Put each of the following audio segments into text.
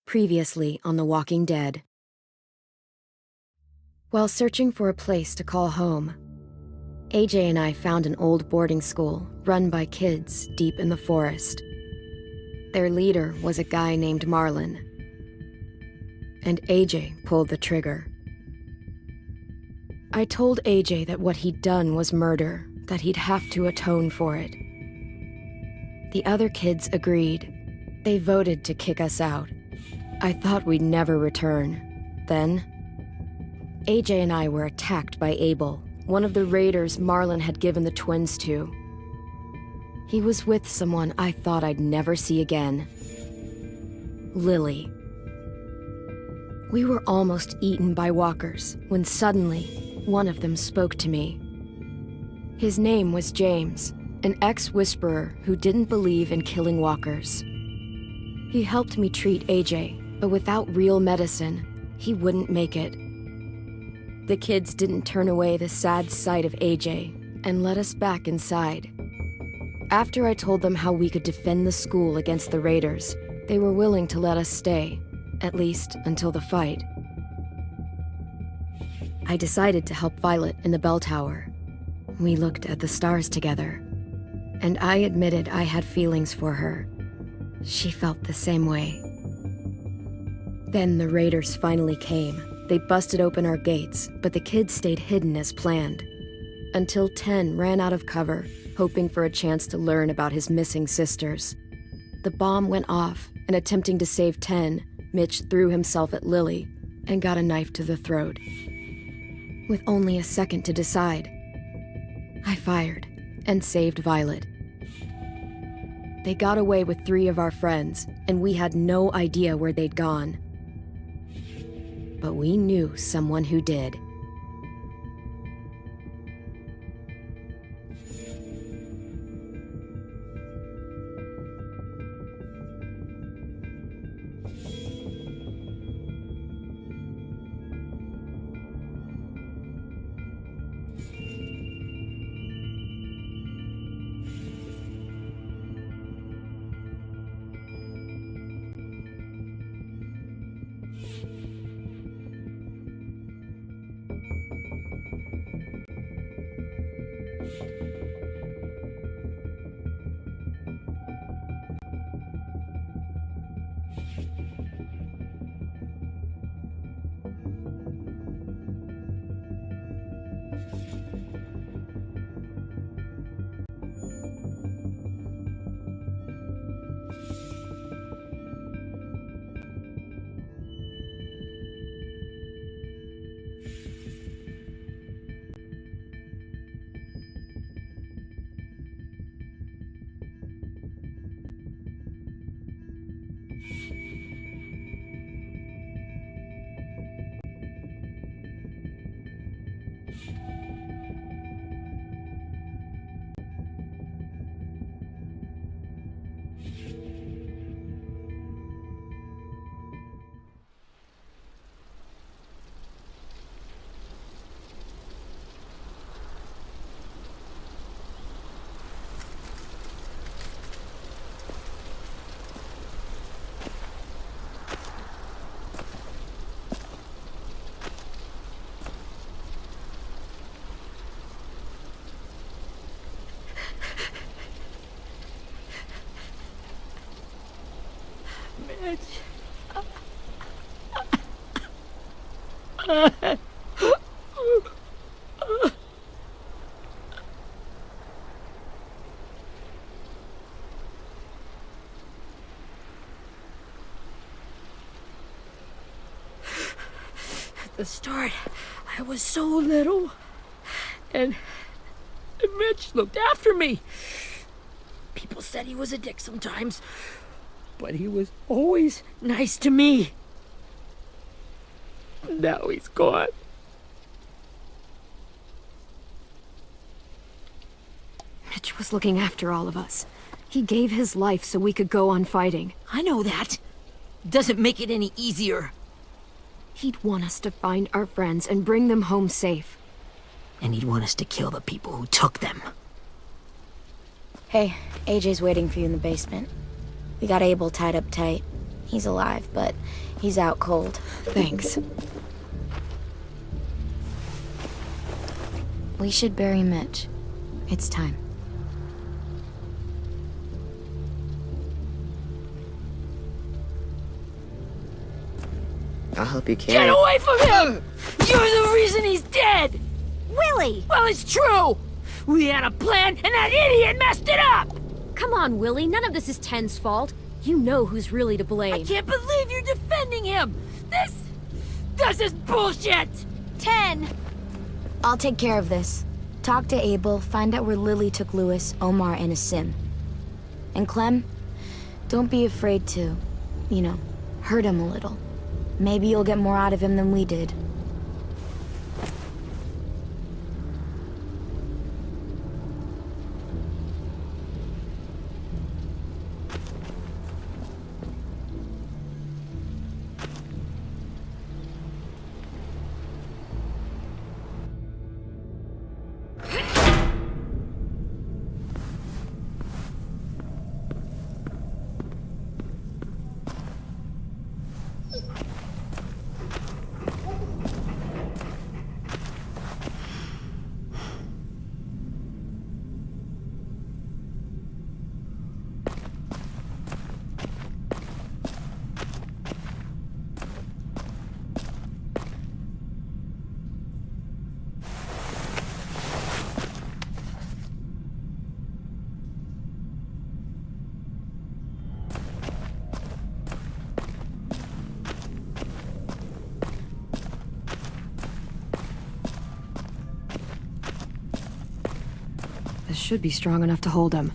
Previously on The Walking Dead. While searching for a place to call home, AJ and I found an old boarding school run by kids deep in the forest. Their leader was a guy named Marlon, and AJ pulled the trigger. I told AJ that what he'd done was murder, that he'd have to atone for it. The other kids agreed. They voted to kick us out. I thought we'd never return. Then, AJ and I were attacked by Abel, one of the raiders Marlon had given the twins to. He was with someone I thought I'd never see again. Lily. We were almost eaten by walkers when suddenly one of them spoke to me. His name was James, an ex-whisperer who didn't believe in killing walkers. He helped me treat AJ, but without real medicine, he wouldn't make it. The kids didn't turn away the sad sight of AJ and let us back inside. After I told them how we could defend the school against the raiders, they were willing to let us stay, at least until the fight. I decided to help Violet in the bell tower. We looked at the stars together, and I admitted I had feelings for her. She felt the same way. Then the raiders finally came. They busted open our gates, but the kids stayed hidden as planned. Until 10 ran out of cover, hoping for a chance to learn about his missing sisters. The bomb went off, and attempting to save 10, Mitch threw himself at Lily and got a knife to the throat. With only a second to decide, I fired and saved Violet. They got away with 3 of our friends, and we had no idea where they'd gone. But we knew someone who did. At the start, I was so little, and Mitch looked after me. People said he was a dick sometimes, but he was always nice to me. Now he's gone. Mitch was looking after all of us. He gave his life so we could go on fighting. I know that. Doesn't make it any easier. He'd want us to find our friends and bring them home safe. And he'd want us to kill the people who took them. Hey, AJ's waiting for you in the basement. We got Abel tied up tight. He's alive, but he's out cold. Thanks. We should bury Mitch. It's time. I'll help you carry. Get away from him! You're the reason he's dead! Willie! Well, it's true! We had a plan, and that idiot messed it up! Come on, Willie. None of this is Ten's fault. You know who's really to blame. I can't believe you're defending him! This is bullshit! 10! I'll take care of this. Talk to Abel, find out where Lily took Lewis, Omar, and a sim. And Clem, don't be afraid to, hurt him a little. Maybe you'll get more out of him than we did. This should be strong enough to hold him.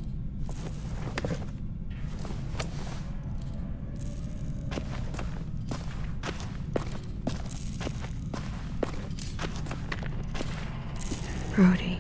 Brody.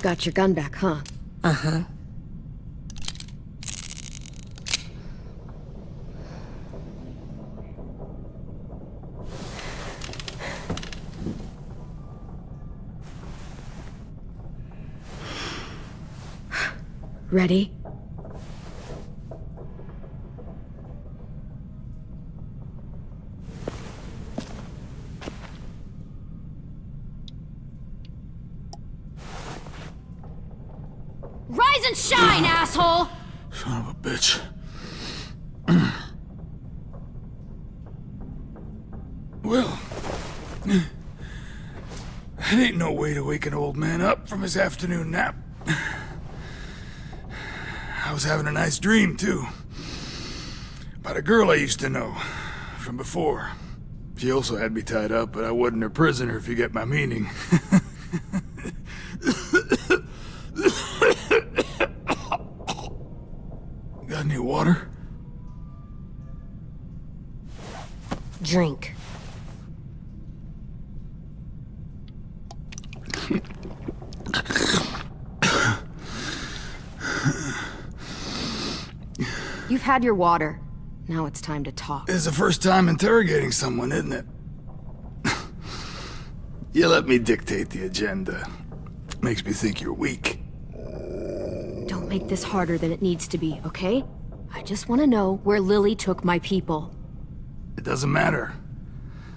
Got your gun back, huh? Uh-huh. Ready? Rise and shine, asshole! Son of a bitch. Well, that ain't no way to wake an old man up from his afternoon nap. I was having a nice dream, too. About a girl I used to know from before. She also had me tied up, but I wasn't her prisoner, if you get my meaning. Got any water? Drink. You've had your water. Now it's time to talk. It's the first time interrogating someone, isn't it? You let me dictate the agenda. Makes me think you're weak. Don't make this harder than it needs to be, okay? I just want to know where Lily took my people. It doesn't matter.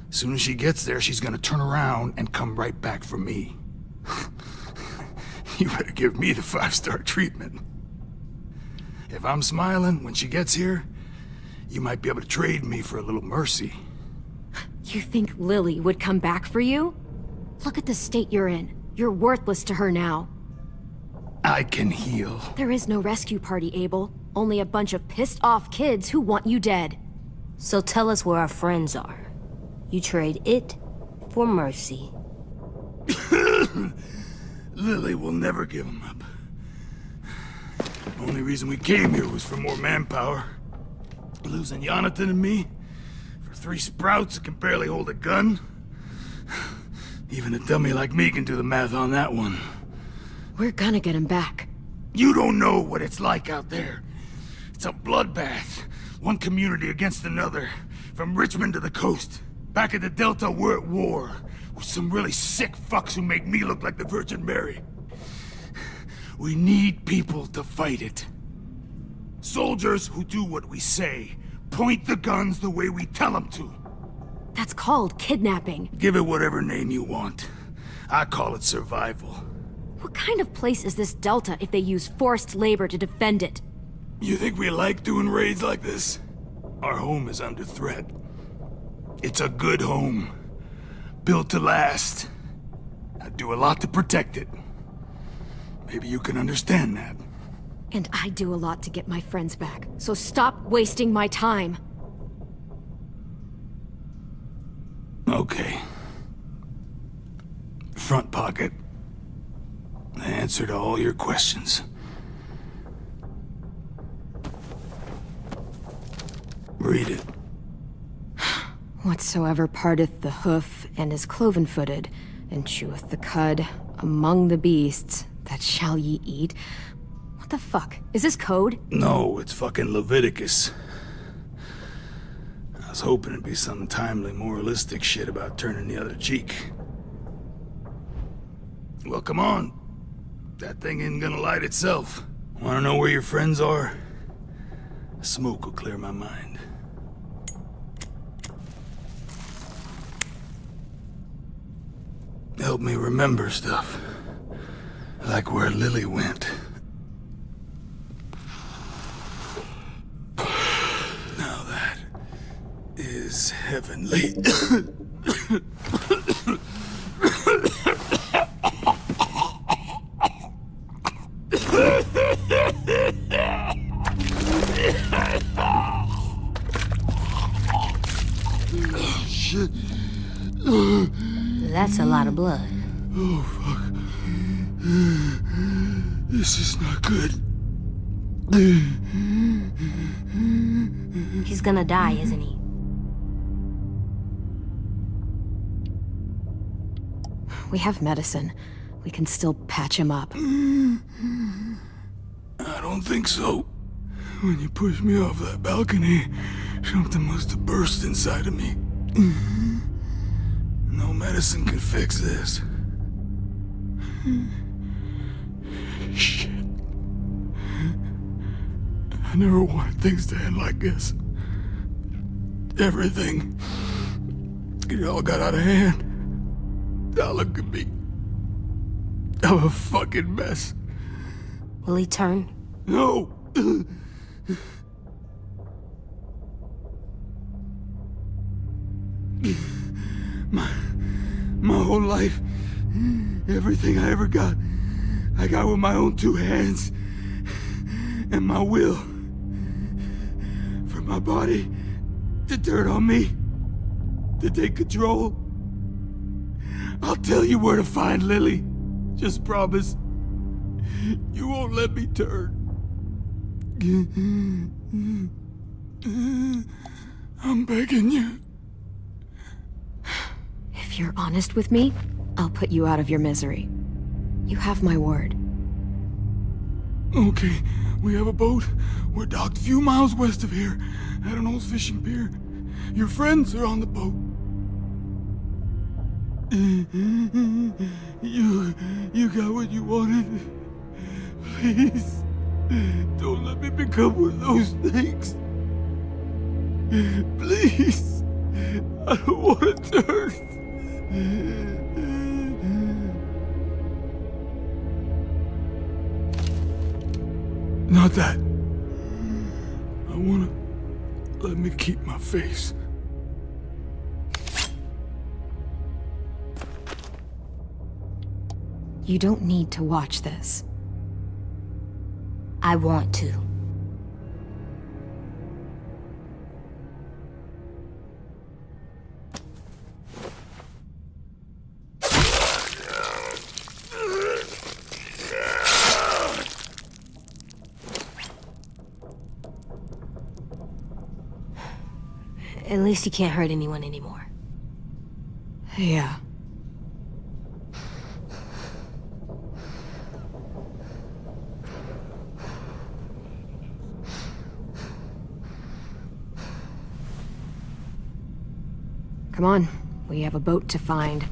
As soon as she gets there, she's gonna turn around and come right back for me. You better give me the 5-star treatment. If I'm smiling when she gets here, you might be able to trade me for a little mercy. You think Lily would come back for you? Look at the state you're in. You're worthless to her now. I can heal. There is no rescue party, Abel. Only a bunch of pissed-off kids who want you dead. So tell us where our friends are. You trade it for mercy. Lily will never give him up. Only reason we came here was for more manpower. Losing Jonathan and me for 3 sprouts that can barely hold a gun. Even a dummy like me can do the math on that one. We're gonna get him back. You don't know what it's like out there. It's a bloodbath. One community against another. From Richmond to the coast. Back at the Delta, we're at war. With some really sick fucks who make me look like the Virgin Mary. We need people to fight it. Soldiers who do what we say. Point the guns the way we tell them to. That's called kidnapping. Give it whatever name you want. I call it survival. What kind of place is this Delta if they use forced labor to defend it? You think we like doing raids like this? Our home is under threat. It's a good home. Built to last. I do a lot to protect it. Maybe you can understand that. And I do a lot to get my friends back. So stop wasting my time. Okay. Front pocket. The answer to all your questions. Read it. Whatsoever parteth the hoof, and is cloven-footed, and cheweth the cud, among the beasts, that shall ye eat. What the fuck? Is this code? No, it's fucking Leviticus. I was hoping it'd be some timely, moralistic shit about turning the other cheek. Well, come on. That thing ain't gonna light itself. Wanna know where your friends are? Smoke will clear my mind. Help me remember stuff. Like where Lily went. Now that is heavenly. Shit. That's a lot of blood. Oh, fuck. This is not good. He's gonna die, isn't he? We have medicine. We can still patch him up. I don't think so. When you pushed me off that balcony, something must have burst inside of me. No medicine can fix this. Shit. I never wanted things to end like this. Everything. It all got out of hand. Now look at me. I'm a fucking mess. Will he turn? No! My whole life, everything I ever got, I got with my own two hands and my will. For my body to turn on me, to take control. I'll tell you where to find Lily. Just promise. You won't let me turn. I'm begging you. If you're honest with me, I'll put you out of your misery. You have my word. Okay, we have a boat. We're docked a few miles west of here, at an old fishing pier. Your friends are on the boat. You got what you wanted. Please, don't let me become one of those things. Please, I don't want to turn. Not that. I wanna let me keep my face. You don't need to watch this. I want to. At least he can't hurt anyone anymore. Yeah. Come on, we have a boat to find.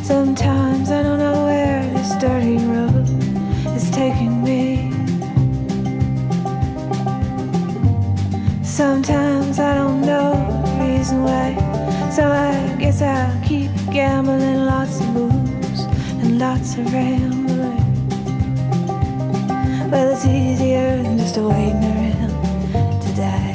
Sometimes I don't know where this dirty road is taking me. Sometimes I don't know the reason why, so I guess I'll keep gambling, lots of moves and lots of rambling. Well, it's easier than just waiting around to die.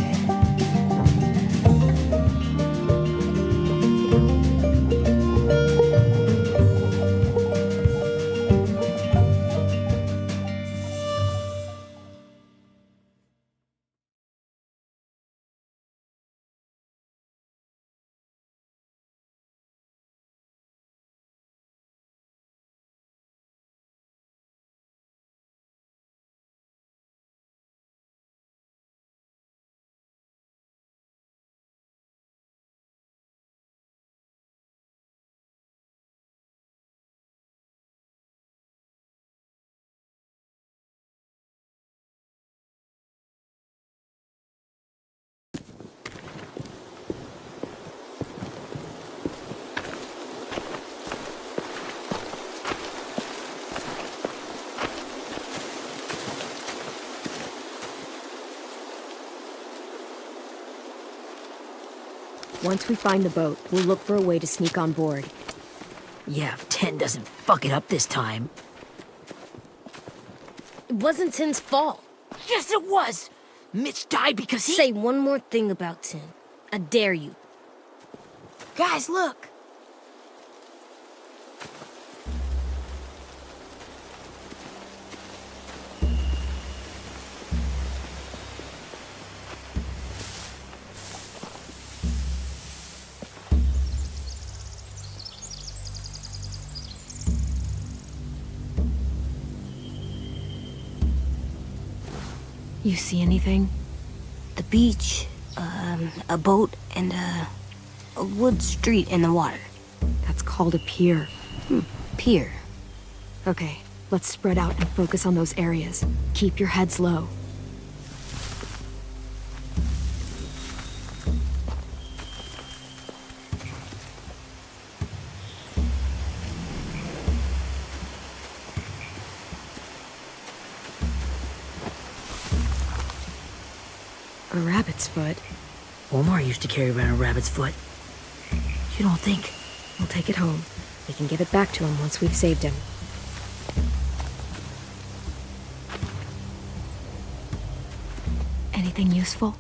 Once we find the boat, we'll look for a way to sneak on board. Yeah, if 10 doesn't fuck it up this time. It wasn't Tin's fault. Yes, it was! Mitch died because he— Say one more thing about Tin. I dare you. Guys, look! You see anything? The beach, a boat, and a wood street in the water. That's called a pier. Pier. Okay, let's spread out and focus on those areas. Keep your heads low. A rabbit's foot. Omar used to carry around a rabbit's foot. You don't think? We'll take it home. We can give it back to him once we've saved him. Anything useful?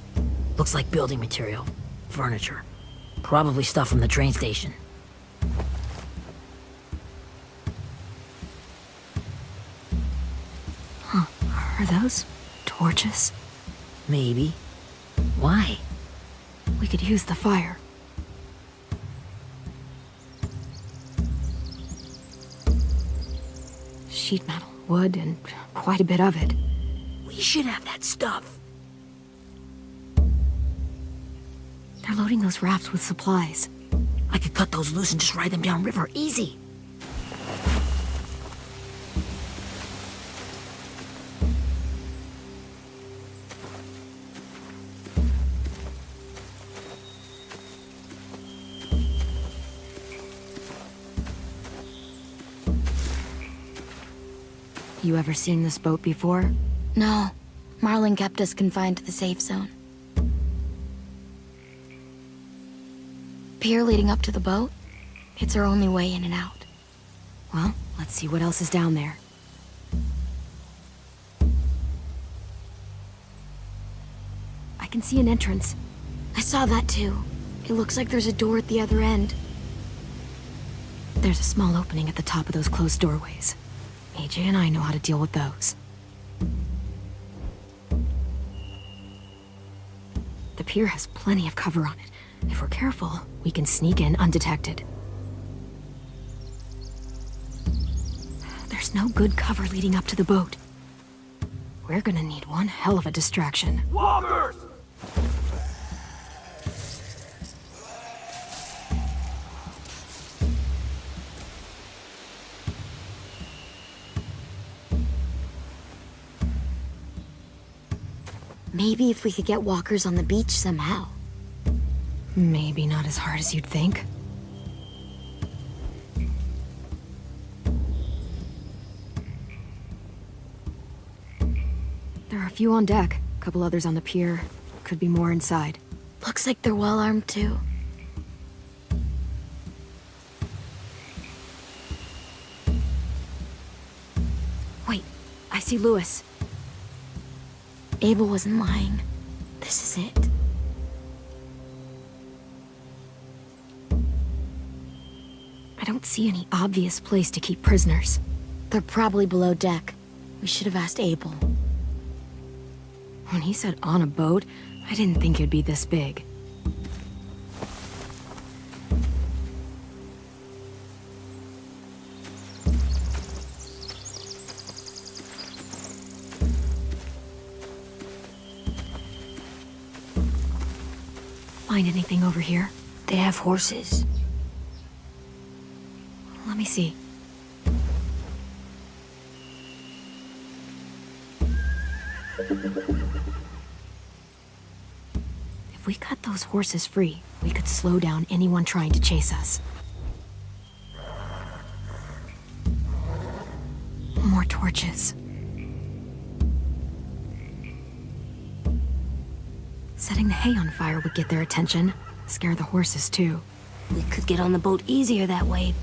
Looks like building material. Furniture. Probably stuff from the train station. Huh. Are those torches? Maybe. Why? We could use the fire. Sheet metal, wood, and quite a bit of it. We should have that stuff. They're loading those rafts with supplies. I could cut those loose and just ride them downriver. Easy. You ever seen this boat before? No. Marlin kept us confined to the safe zone. Pier leading up to the boat? It's our only way in and out. Well, let's see what else is down there. I can see an entrance. I saw that too. It looks like there's a door at the other end. There's a small opening at the top of those closed doorways. AJ and I know how to deal with those. pier has plenty of cover on it. If we're careful, we can sneak in undetected. There's no good cover leading up to the boat. We're gonna need one hell of a distraction. Walkers! Maybe if we could get walkers on the beach somehow. Maybe not as hard as you'd think. There are a few on deck, a couple others on the pier. Could be more inside. Looks like they're well armed too. Wait, I see Lewis. Abel wasn't lying. This is it. I don't see any obvious place to keep prisoners. They're probably below deck. We should have asked Abel. When he said on a boat, I didn't think it'd be this big. Find anything over here? They have horses. Let me see. If we cut those horses free, we could slow down anyone trying to chase us. More torches. Setting the hay on fire would get their attention. Scare the horses, too. We could get on the boat easier that way.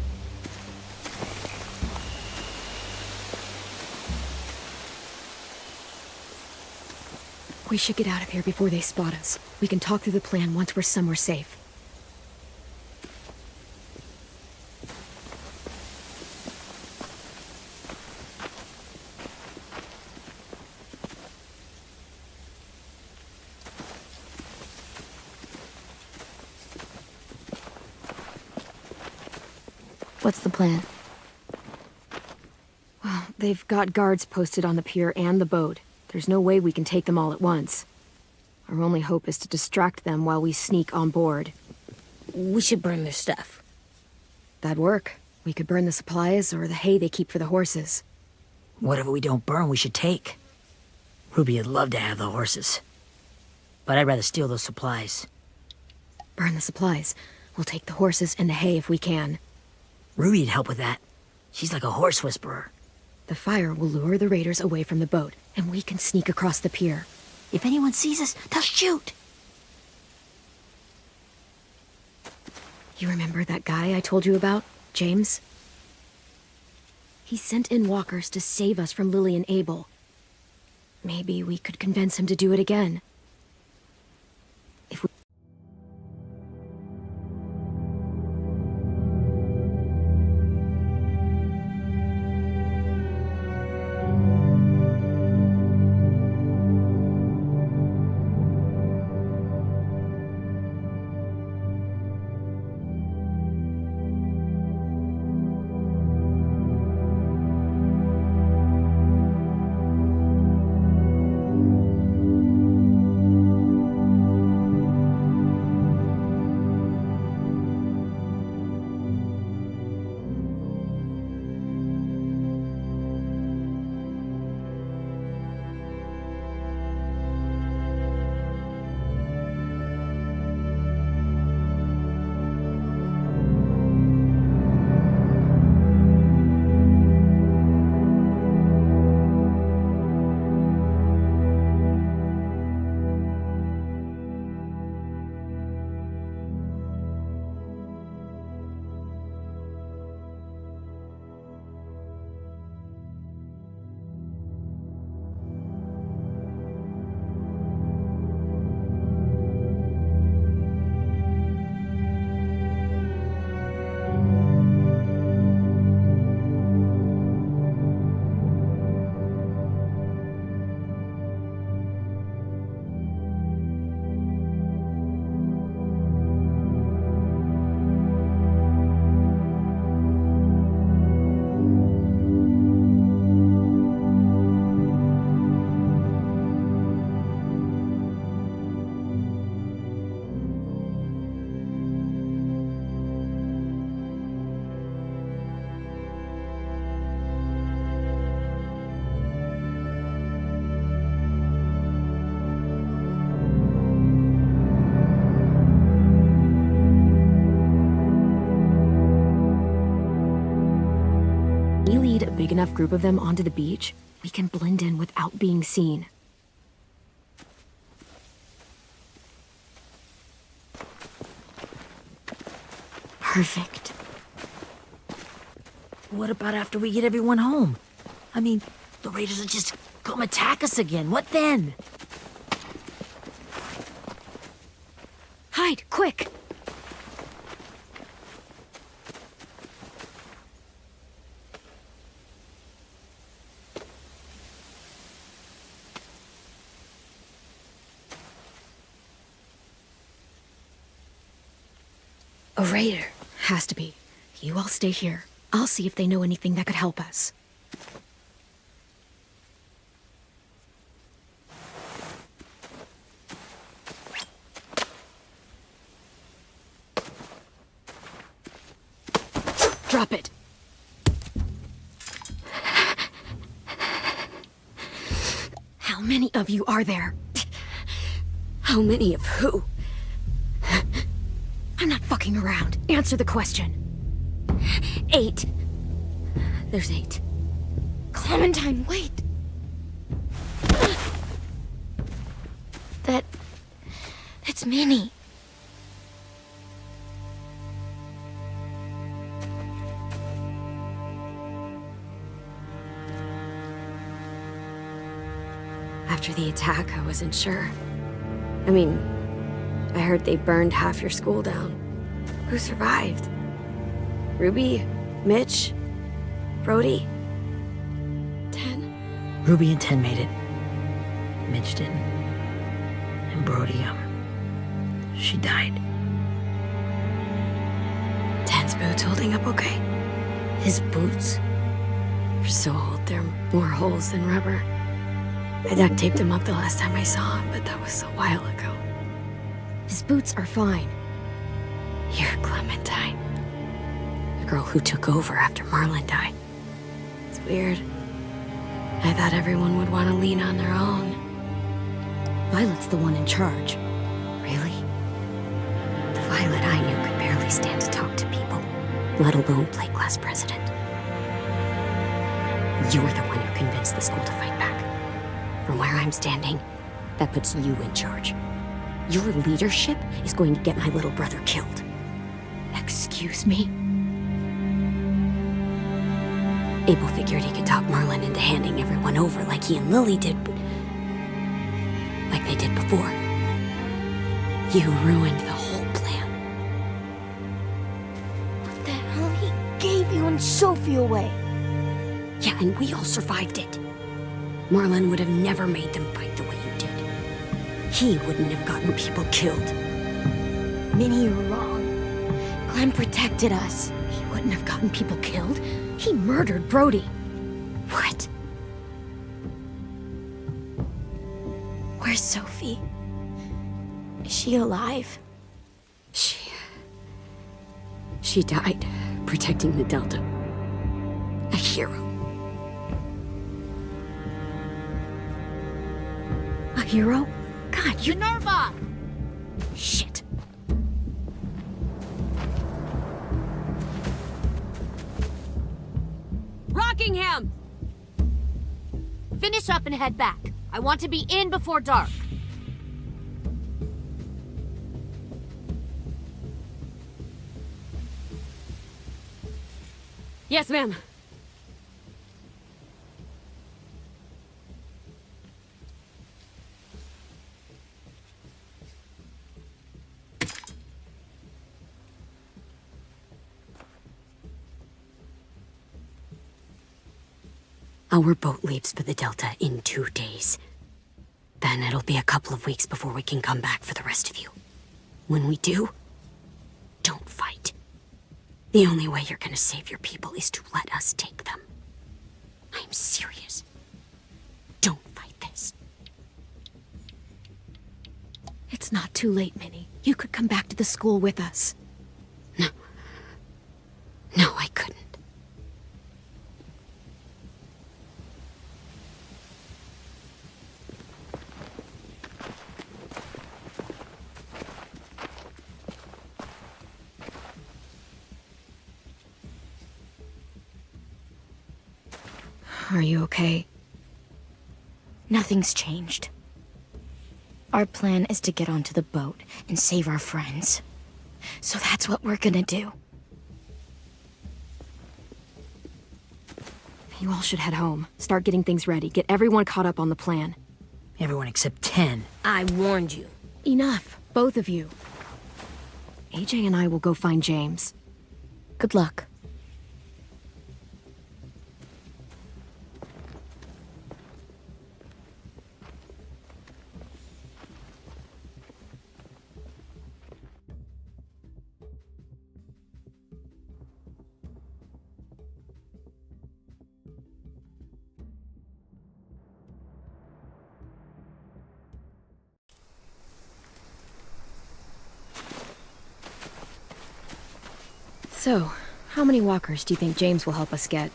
We should get out of here before they spot us. We can talk through the plan once we're somewhere safe. What's the plan? Well, they've got guards posted on the pier and the boat. There's no way we can take them all at once. Our only hope is to distract them while we sneak on board. We should burn their stuff. That'd work. We could burn the supplies or the hay they keep for the horses. Whatever we don't burn, we should take. Ruby would love to have the horses. But I'd rather steal those supplies. Burn the supplies. We'll take the horses and the hay if we can. Ruby'd help with that. She's like a horse whisperer. The fire will lure the raiders away from the boat, and we can sneak across the pier. If anyone sees us, they'll shoot. You remember that guy I told you about? James? He sent in walkers to save us from Lily and Abel. Maybe we could convince him to do it again. If we... big enough group of them onto the beach, we can blend in without being seen. Perfect. What about after we get everyone home? I mean, the raiders will just come attack us again. What then? Hide, quick! A raider. Has to be. You all stay here. I'll see if they know anything that could help us. Drop it. How many of you are there? How many of who? I'm not fucking around. Answer the question. 8. There's 8. Clementine, wait. That's Minnie. After the attack, I wasn't sure. I mean, I heard they burned half your school down. Who survived? Ruby? Mitch? Brody? 10? Ruby and 10 made it. Mitch didn't. And Brody, she died. 10's boots holding up okay? His boots? They're so old, there are more holes than rubber. I duct taped him up the last time I saw him, but that was a while ago. His boots are fine. You're Clementine. The girl who took over after Marlon died. It's weird. I thought everyone would want to lean on their own. Violet's the one in charge. Really? The Violet I knew could barely stand to talk to people, let alone play class president. You're the one who convinced the school to fight back. From where I'm standing, that puts you in charge. Your leadership is going to get my little brother killed. Excuse me? Abel figured he could talk Marlon into handing everyone over like he and Lily did, but like they did before. You ruined the whole plan. What the hell? He gave you and Sophie away. Yeah, and we all survived it. Marlon would have never made them fight the way you did. He wouldn't have gotten people killed. Minnie, you're wrong. Clem protected us. He wouldn't have gotten people killed. He murdered Brody. What? Where's Sophie? Is she alive? She died protecting the Delta. A hero. A hero? God, you... Minerva! Shit. Rockingham! Finish up and head back. I want to be in before dark. Yes, ma'am. Our boat leaves for the Delta in 2 days. Then it'll be a couple of weeks before we can come back for the rest of you. When we do, don't fight. The only way you're gonna save your people is to let us take them. I'm serious. Don't fight this. It's not too late, Minnie. You could come back to the school with us. No. No, I couldn't. Are you okay? Nothing's changed. Our plan is to get onto the boat and save our friends. So that's what we're gonna do. You all should head home. Start getting things ready. Get everyone caught up on the plan. Everyone except 10. I warned you. Enough, both of you. AJ and I will go find James. Good luck. So, how many walkers do you think James will help us get?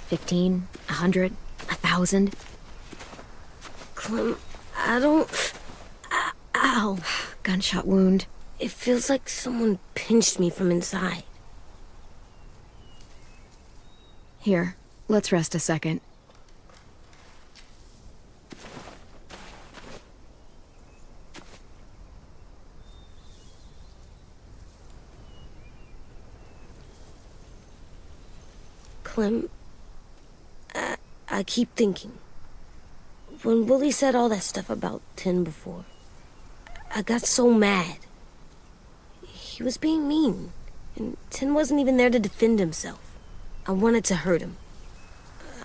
15? 100? 1,000? Clem, I don't... Ow. Gunshot wound. It feels like someone pinched me from inside. Here, let's rest a second. Clem, I keep thinking. When Willie said all that stuff about 10 before, I got so mad. He was being mean, and 10 wasn't even there to defend himself. I wanted to hurt him.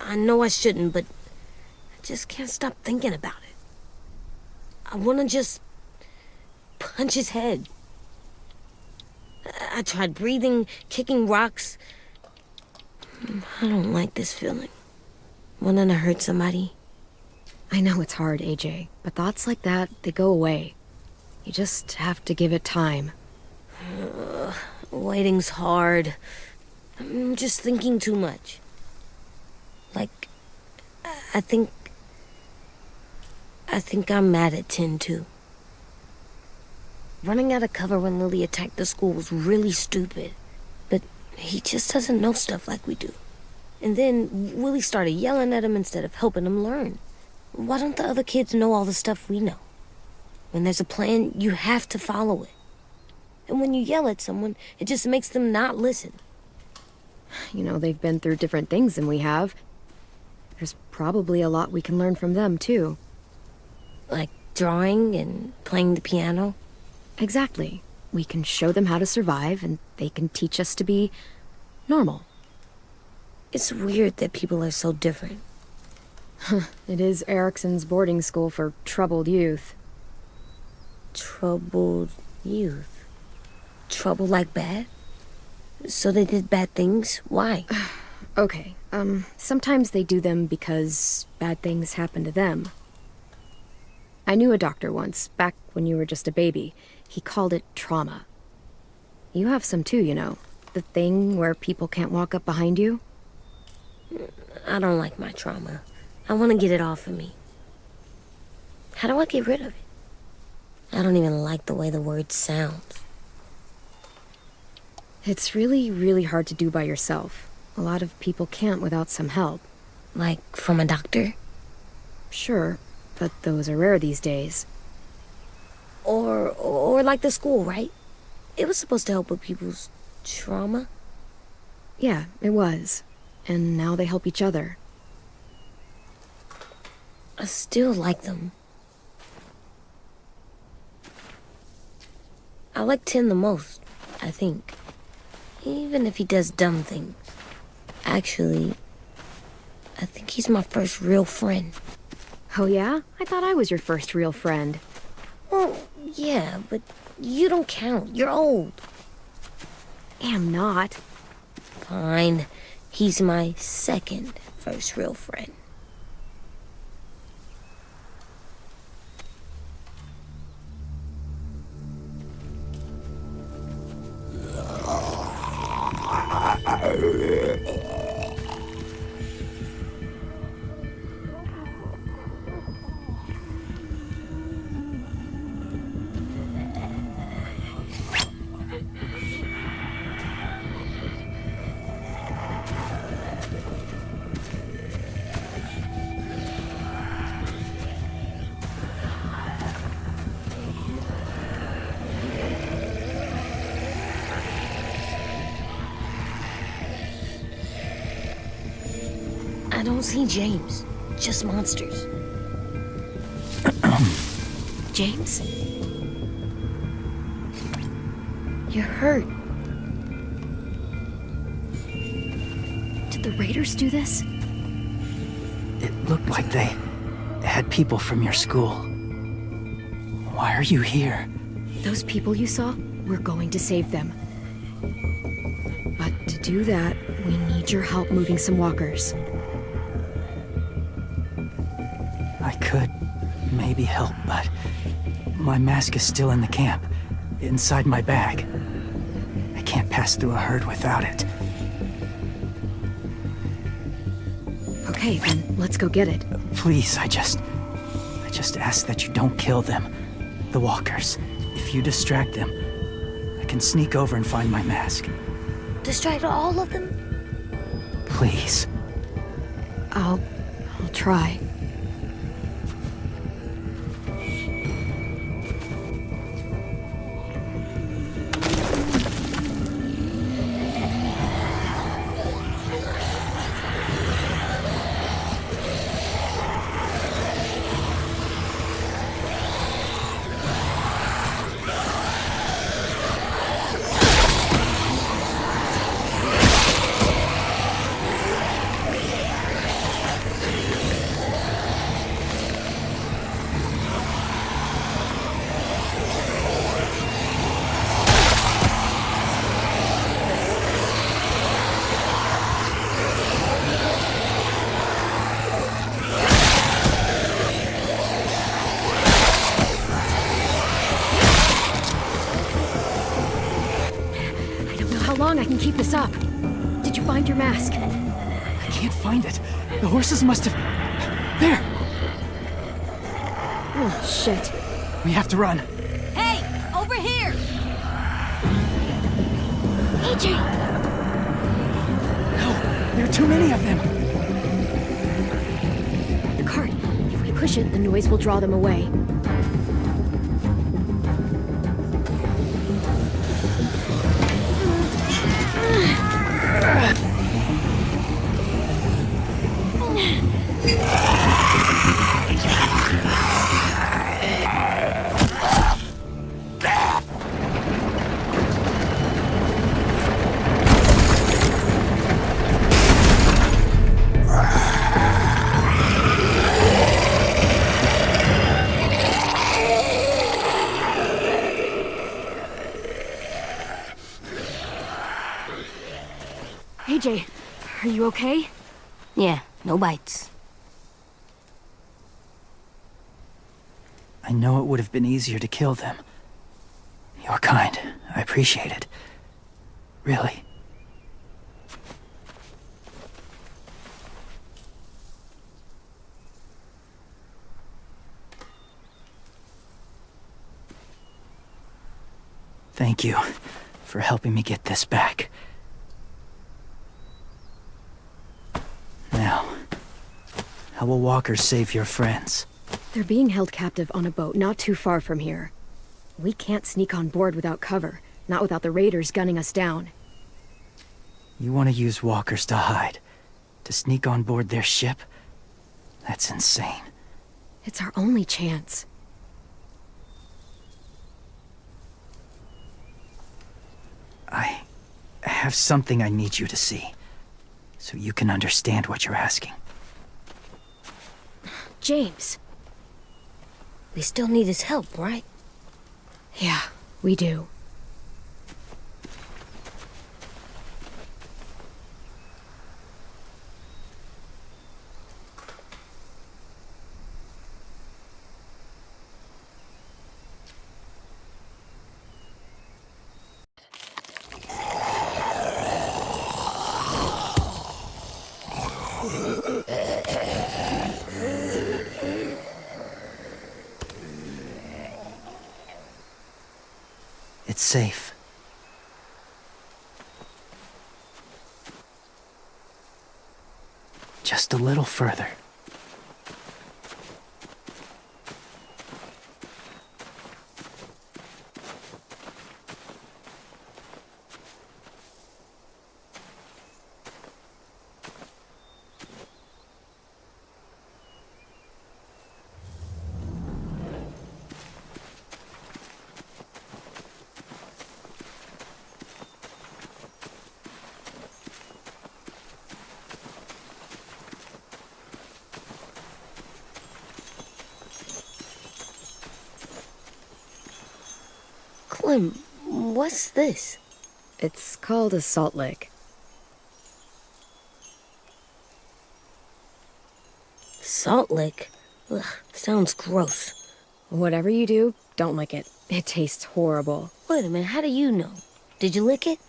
I know I shouldn't, but I just can't stop thinking about it. I want to just punch his head. I tried breathing, kicking rocks. I don't like this feeling. Wanting to hurt somebody. I know it's hard, AJ, but thoughts like that, they go away. You just have to give it time. Waiting's hard. I'm just thinking too much. Like, I think I'm mad at 10 too. Running out of cover when Lily attacked the school was really stupid. But he just doesn't know stuff like we do. And then Willie started yelling at him instead of helping him learn. Why don't the other kids know all the stuff we know? When there's a plan, you have to follow it. And when you yell at someone, it just makes them not listen. You know, they've been through different things than we have. There's probably a lot we can learn from them, too. Like drawing and playing the piano? Exactly. We can show them how to survive, and they can teach us to be normal. It's weird that people are so different. It is Erickson's boarding school for troubled youth. Troubled youth? Trouble like bad? So they did bad things? Why? Okay, sometimes they do them because bad things happen to them. I knew a doctor once, back when you were just a baby. He called it trauma. You have some too, you know. The thing where people can't walk up behind you. I don't like my trauma. I want to get it off of me. How do I get rid of it? I don't even like the way the word sounds. It's really, really hard to do by yourself. A lot of people can't without some help. Like from a doctor? Sure, but those are rare these days. Or like the school, right? It was supposed to help with people's trauma. Yeah, it was. And now they help each other. I still like them. I like 10 the most, I think. Even if he does dumb things. Actually, I think he's my first real friend. Oh yeah? I thought I was your first real friend. Well, yeah, but you don't count. You're old. Am not. Fine. He's my second first real friend. I don't see James. Just monsters. James? You're hurt. Did the raiders do this? It looked like they had people from your school. Why are you here? Those people you saw, we're going to save them. But to do that, we need your help moving some walkers. I could maybe help, but my mask is still in the camp, inside my bag. I can't pass through a herd without it. Okay, then let's go get it. Please, I just ask that you don't kill them. The walkers. If you distract them, I can sneak over and find my mask. Distract all of them? Please. I'll try. I can keep this up. Did you find your mask? I can't find it. The horses must have... There! Oh, shit. We have to run. Hey, over here! AJ! No, there are too many of them. The cart. If we push it, the noise will draw them away. AJ, are you okay? Yeah, no bites. I know it would have been easier to kill them. You're kind. I appreciate it. Really. Thank you for helping me get this back. Now, how will walkers save your friends? They're being held captive on a boat not too far from here. We can't sneak on board without cover, not without the raiders gunning us down. You want to use walkers to hide? To sneak on board their ship? That's insane. It's our only chance. I have something I need you to see, so you can understand what you're asking. James. We still need his help, right? Yeah, we do. It's safe. Just a little further. Clem, what's this? It's called a salt lick. Salt lick? Ugh, sounds gross. Whatever you do, don't lick it. It tastes horrible. Wait a minute, how do you know? Did you lick it?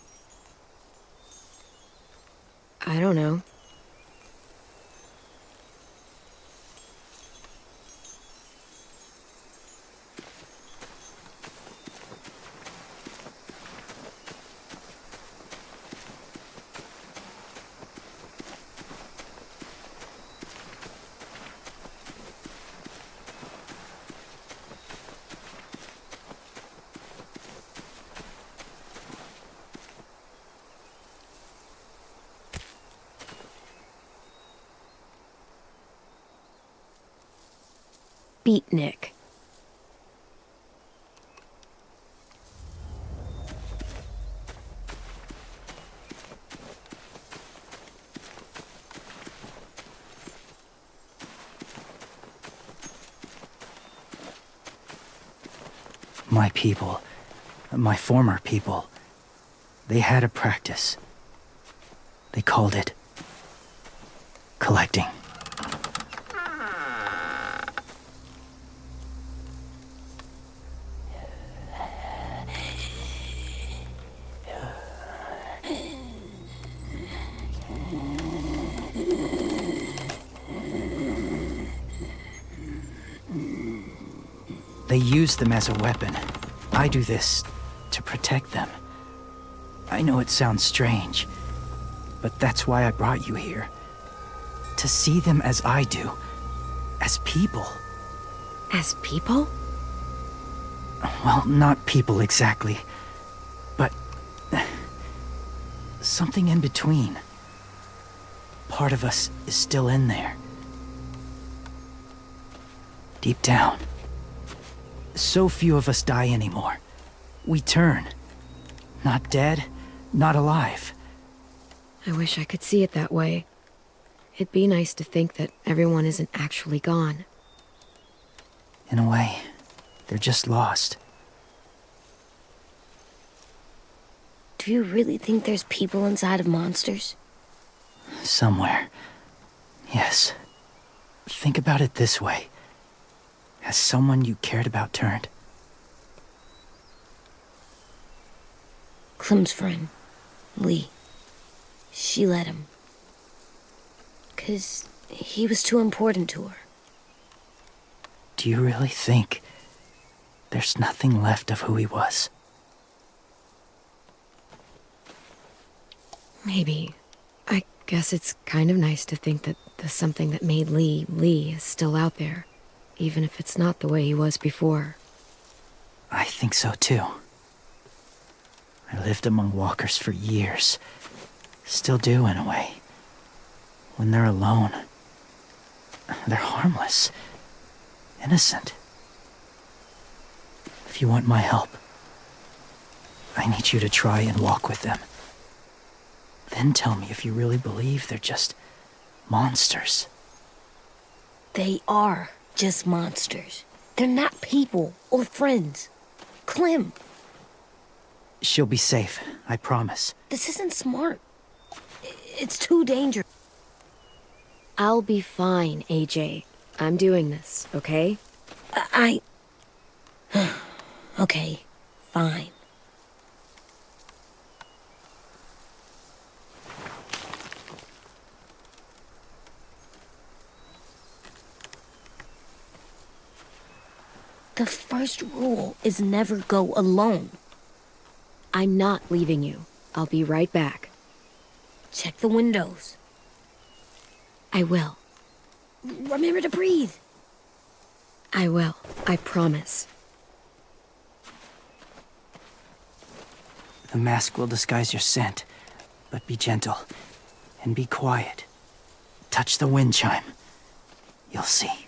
I don't know. Beatnik. My people, my former people, they had a practice. They called it collecting. They use them as a weapon. I do this to protect them. I know it sounds strange, but that's why I brought you here. To see them as I do, as people. As people? Well, not people exactly, but something in between. Part of us is still in there. Deep down. So few of us die anymore. We turn. Not dead, not alive. I wish I could see it that way. It'd be nice to think that everyone isn't actually gone. In a way, they're just lost. Do you really think there's people inside of monsters? Somewhere. Yes. Think about it this way. Has someone you cared about turned? Clem's friend, Lee. She let him. 'Cause he was too important to her. Do you really think there's nothing left of who he was? Maybe. I guess it's kind of nice to think that the something that made Lee Lee is still out there, even if it's not the way he was before. I think so too. I lived among walkers for years. Still do, in a way. When they're alone, they're harmless. Innocent. If you want my help, I need you to try and walk with them. Then tell me if you really believe they're just monsters. They are just monsters. They're not people or friends. Clem, She'll be safe, I promise. this isn't smart. It's too dangerous. I'll be fine, AJ. I'm doing this, okay? Okay, fine. The first rule is never go alone. I'm not leaving you. I'll be right back. Check the windows. I will. Remember to breathe. I will. I promise. The mask will disguise your scent, but be gentle and be quiet. Touch the wind chime. You'll see.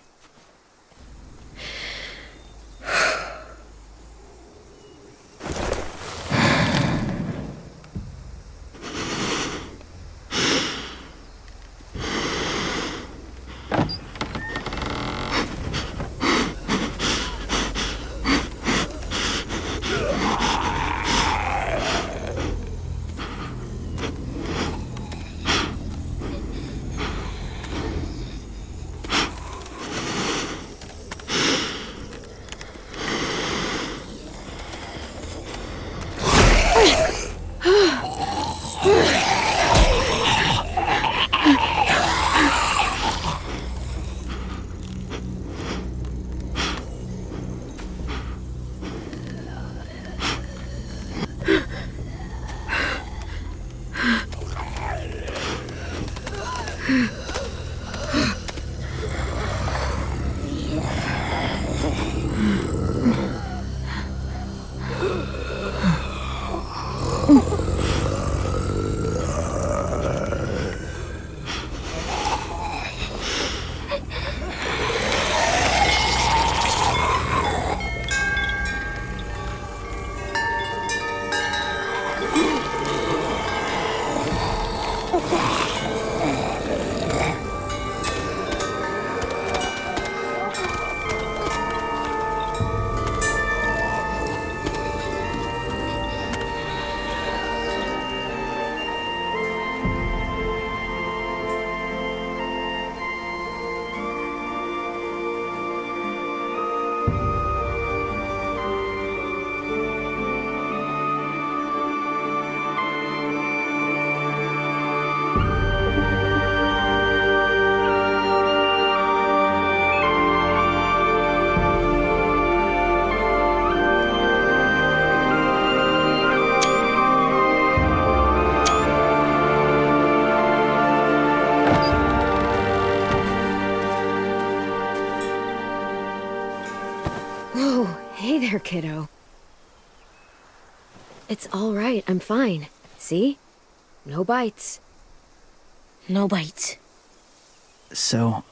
kiddo. It's all right. I'm fine. See? No bites. No bites. So,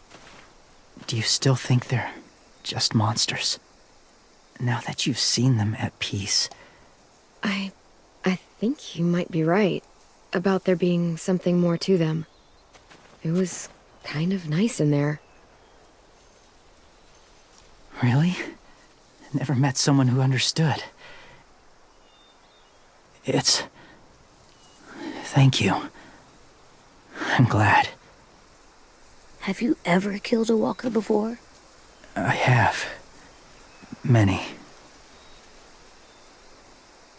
do you still think they're just monsters? Now that you've seen them at peace. I think you might be right about there being something more to them. It was kind of nice in there. Really? Never met someone who understood. Thank you. I'm glad. Have you ever killed a walker before? I have. Many.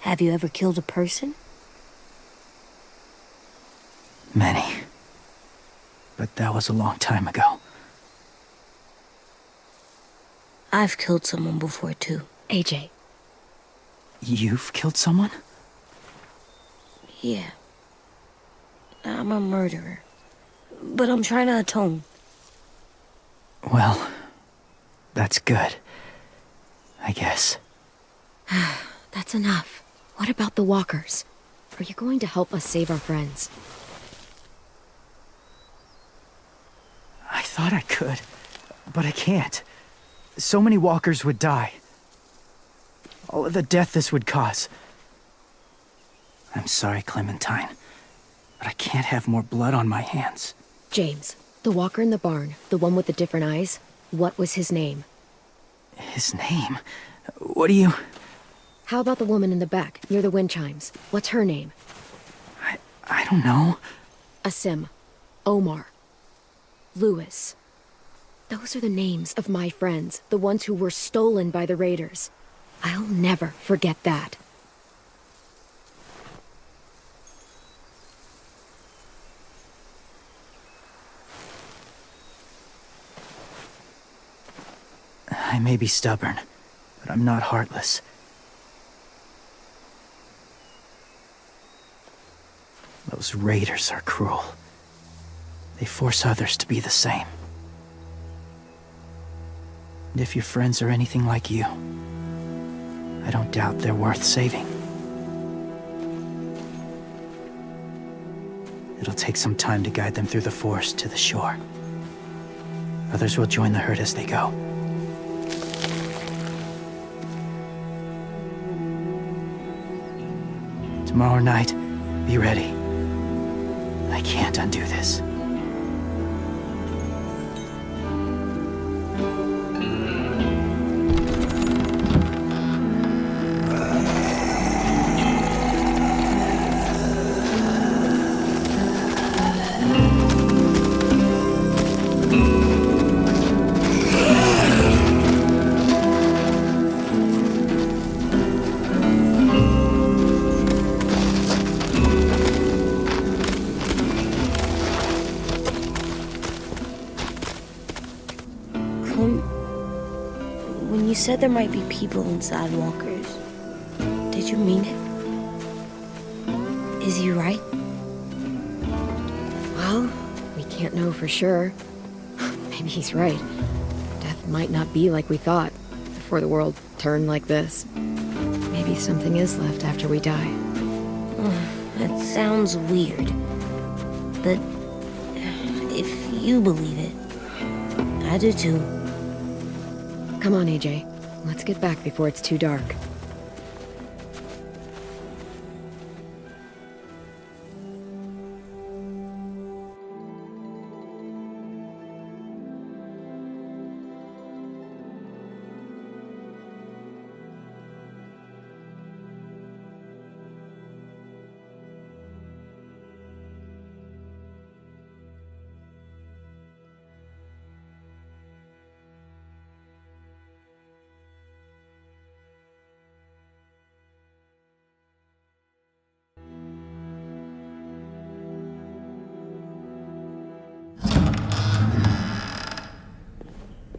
Have you ever killed a person? Many. But that was a long time ago. I've killed someone before, too. AJ. You've killed someone? Yeah. I'm a murderer. But I'm trying to atone. Well, that's good. I guess. That's enough. What about the walkers? Are you going to help us save our friends? I thought I could, but I can't. So many walkers would die. All of the death this would cause. I'm sorry, Clementine, but I can't have more blood on my hands. James, the walker in the barn, the one with the different eyes, what was his name? His name? What do you... How about the woman in the back, near the wind chimes? What's her name? I don't know. Asim. Omar. Lewis. Those are the names of my friends, the ones who were stolen by the raiders. I'll never forget that. I may be stubborn, but I'm not heartless. Those raiders are cruel. They force others to be the same. And if your friends are anything like you, I don't doubt they're worth saving. It'll take some time to guide them through the forest to the shore. Others will join the herd as they go. Tomorrow night, be ready. I can't undo this. When you said there might be people inside walkers, did you mean it? Is he right? Well, we can't know for sure. Maybe he's right. Death might not be like we thought before the world turned like this. Maybe something is left after we die. That sounds weird. But if you believe it, I do too. Come on, AJ. Let's get back before it's too dark.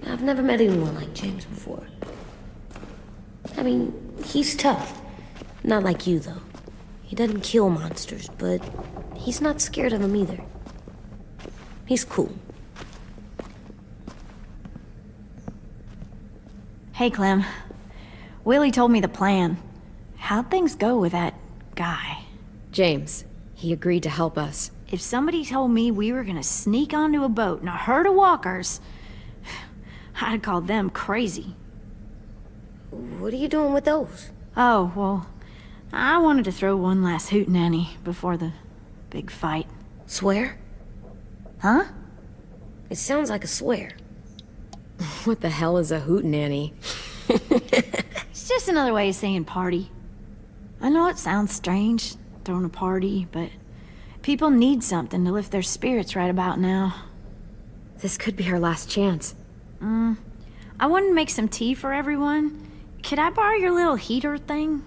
I've never met anyone like James before. I mean, he's tough. Not like you, though. He doesn't kill monsters, but he's not scared of them either. He's cool. Hey, Clem. Willie told me the plan. How'd things go with that guy? James, he agreed to help us. If somebody told me we were gonna sneak onto a boat in a herd of walkers, I'd call them crazy. What are you doing with those? Oh, well, I wanted to throw one last hootenanny before the big fight. Swear? Huh? It sounds like a swear. What the hell is a hootenanny? It's just another way of saying party. I know it sounds strange, throwing a party, but people need something to lift their spirits right about now. This could be our last chance. I wanted to make some tea for everyone. Could I borrow your little heater thing?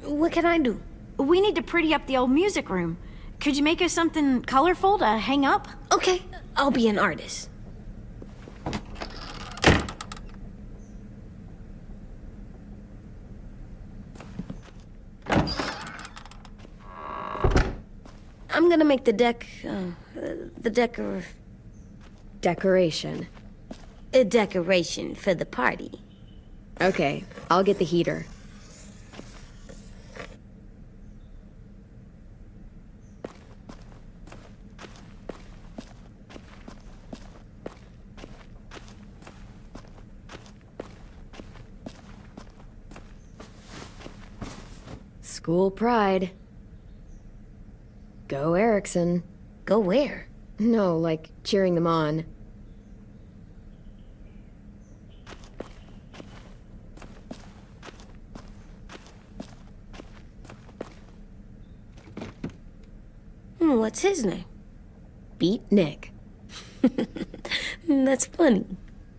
What can I do? We need to pretty up the old music room. Could you make us something colorful to hang up? Okay, I'll be an artist. I'm gonna make the Decoration. a decoration for the party. Okay, I'll get the heater. School pride. Go Erickson. Go where? No, like cheering them on. What's his name? Beat Nick. That's funny.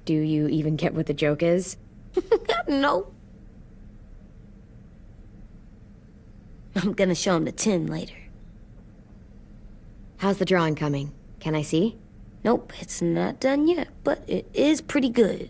Do you even get what the joke is? No. I'm gonna show him the tin later. How's the drawing coming? Can I see? Nope, it's not done yet, but it is pretty good.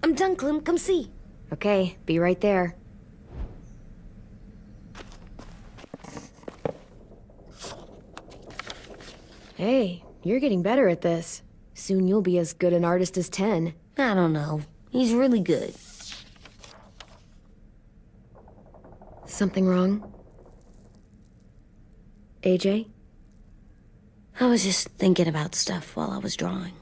I'm done, Clem. Come see. Okay, be right there. Hey, you're getting better at this. Soon you'll be as good an artist as 10. I don't know. He's really good. Something wrong? AJ? I was just thinking about stuff while I was drawing.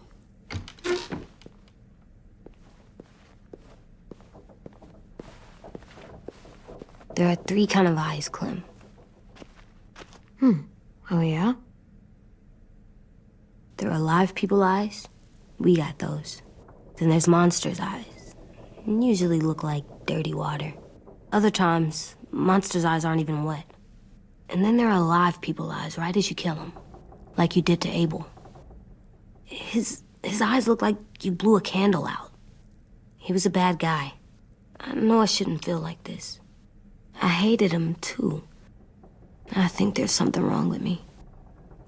There are 3 kind of eyes, Clem. Oh yeah? There are live people eyes. We got those. Then there's monsters' eyes. Usually look like dirty water. Other times, monsters' eyes aren't even wet. And then there are live people eyes right as you kill them. Like you did to Abel. His eyes look like you blew a candle out. He was a bad guy. I know I shouldn't feel like this. I hated him, too. I think there's something wrong with me.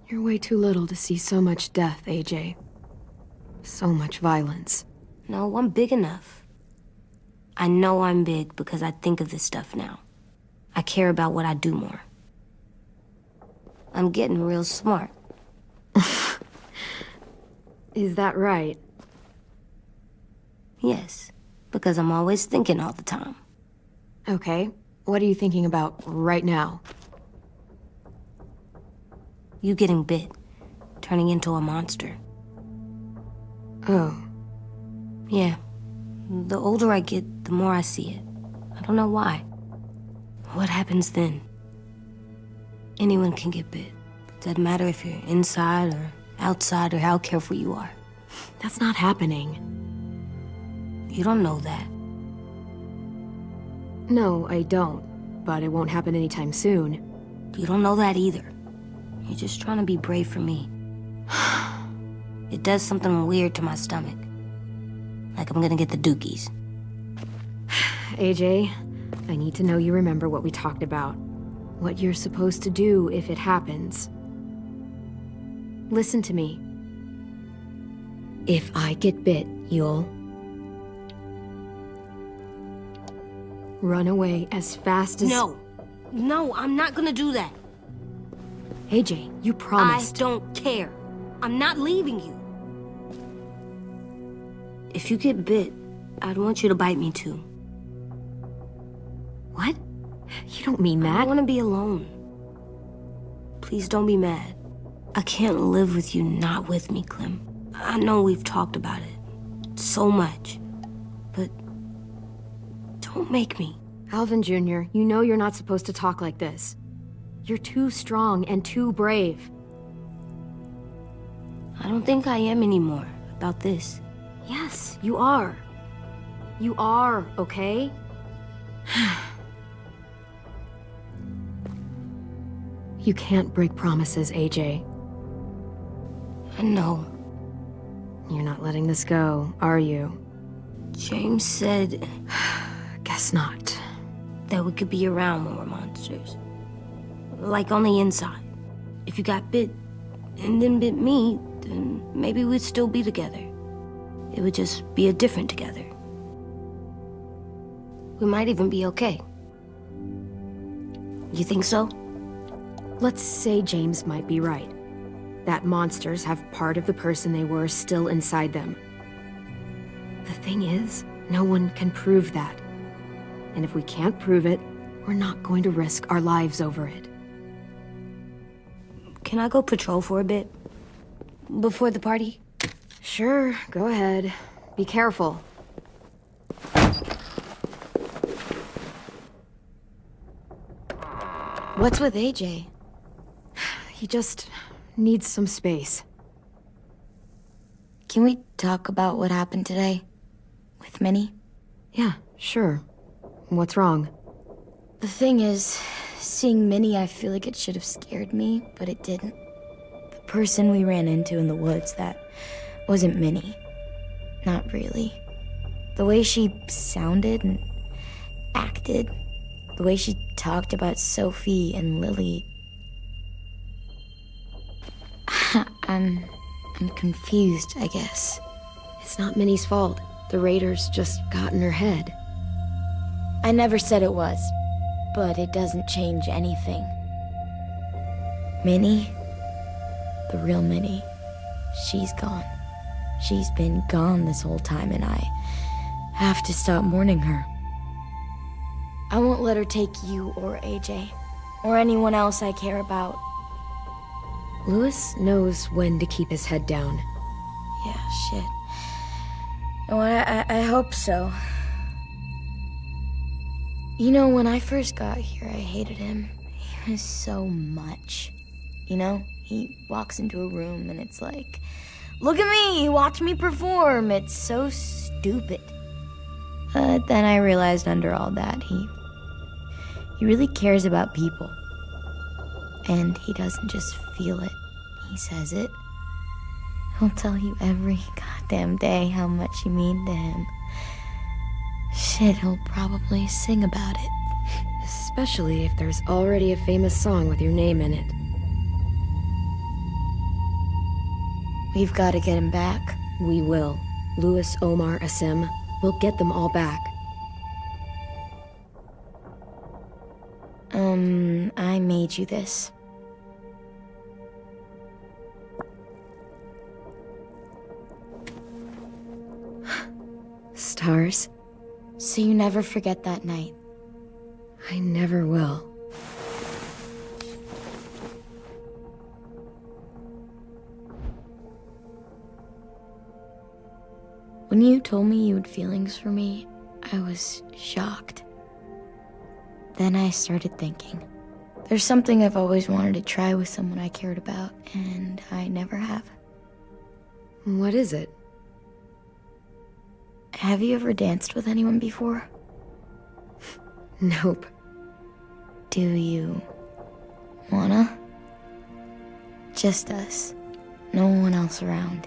You're way too little to see so much death, AJ. So much violence. No, I'm big enough. I know I'm big because I think of this stuff now. I care about what I do more. I'm getting real smart. Is that right? Yes, because I'm always thinking all the time. Okay, what are you thinking about right now? You getting bit, turning into a monster. Oh. Yeah. The older I get, the more I see it. I don't know why. What happens then? Anyone can get bit. Doesn't matter if you're inside or outside or how careful you are. That's not happening. You don't know that. No, I don't. But it won't happen anytime soon. You don't know that either. You're just trying to be brave for me. It does something weird to my stomach. Like I'm gonna get the dookies. AJ, I need to know you remember what we talked about. What you're supposed to do if it happens. Listen to me. If I get bit, you'll run away as fast as... No, I'm not gonna do that. AJ, you promised. I don't care. I'm not leaving you. If you get bit, I'd want you to bite me too. What? You don't mean I that. want to be alone. Please don't be mad. I can't live with you not with me, Clem. I know we've talked about it so much, but don't make me. Alvin Jr., you know you're not supposed to talk like this. You're too strong and too brave. I don't think I am anymore about this. Yes, you are. You are, okay? You can't break promises, AJ. I know. You're not letting this go, are you? James said Guess not. that we could be around when we're monsters. Like on the inside. If you got bit and then bit me, then maybe we'd still be together. It would just be a different together. We might even be okay. You think so? Let's say James might be right. That monsters have part of the person they were still inside them. The thing is, no one can prove that. And if we can't prove it, we're not going to risk our lives over it. Can I go patrol for a bit? Before the party? Sure, go ahead. Be careful. What's with AJ? He just needs some space. Can we talk about what happened today? With Minnie? Yeah, sure. What's wrong? The thing is, seeing Minnie, I feel like it should have scared me, but it didn't. The person we ran into in the woods, that wasn't Minnie. Not really. The way she sounded and acted, the way she talked about Sophie and Lily. I'm confused, I guess. It's not Minnie's fault. The raiders just got in her head. I never said it was, but it doesn't change anything. Minnie, the real Minnie, she's gone. She's been gone this whole time, and I have to stop mourning her. I won't let her take you or AJ, or anyone else I care about. Louis knows when to keep his head down. Yeah, shit. Oh, I hope so. You know, when I first got here, I hated him. He was so much. You know, he walks into a room and it's like, look at me, watch me perform. It's so stupid. Then I realized under all that, he really cares about people. And he doesn't just feel it, he says it. He'll tell you every goddamn day how much you mean to him. Shit, he'll probably sing about it. Especially if there's already a famous song with your name in it. We've got to get him back. We will. Louis, Omar, Asim. We'll get them all back. I made you this. Stars? So you never forget that night. I never will. When you told me you had feelings for me, I was shocked. Then I started thinking. There's something I've always wanted to try with someone I cared about, and I never have. What is it? Have you ever danced with anyone before? Nope. Do you wanna? Just us. No one else around.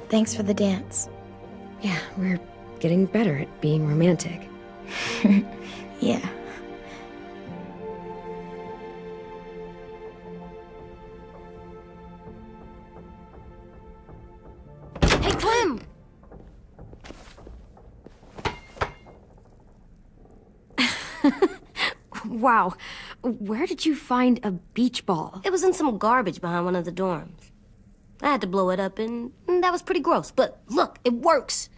Thanks for the dance. Yeah, we're getting better at being romantic. Yeah. Hey, Clem! Wow, where did you find a beach ball? It was in some garbage behind one of the dorms. I had to blow it up, and that was pretty gross. But look, it works.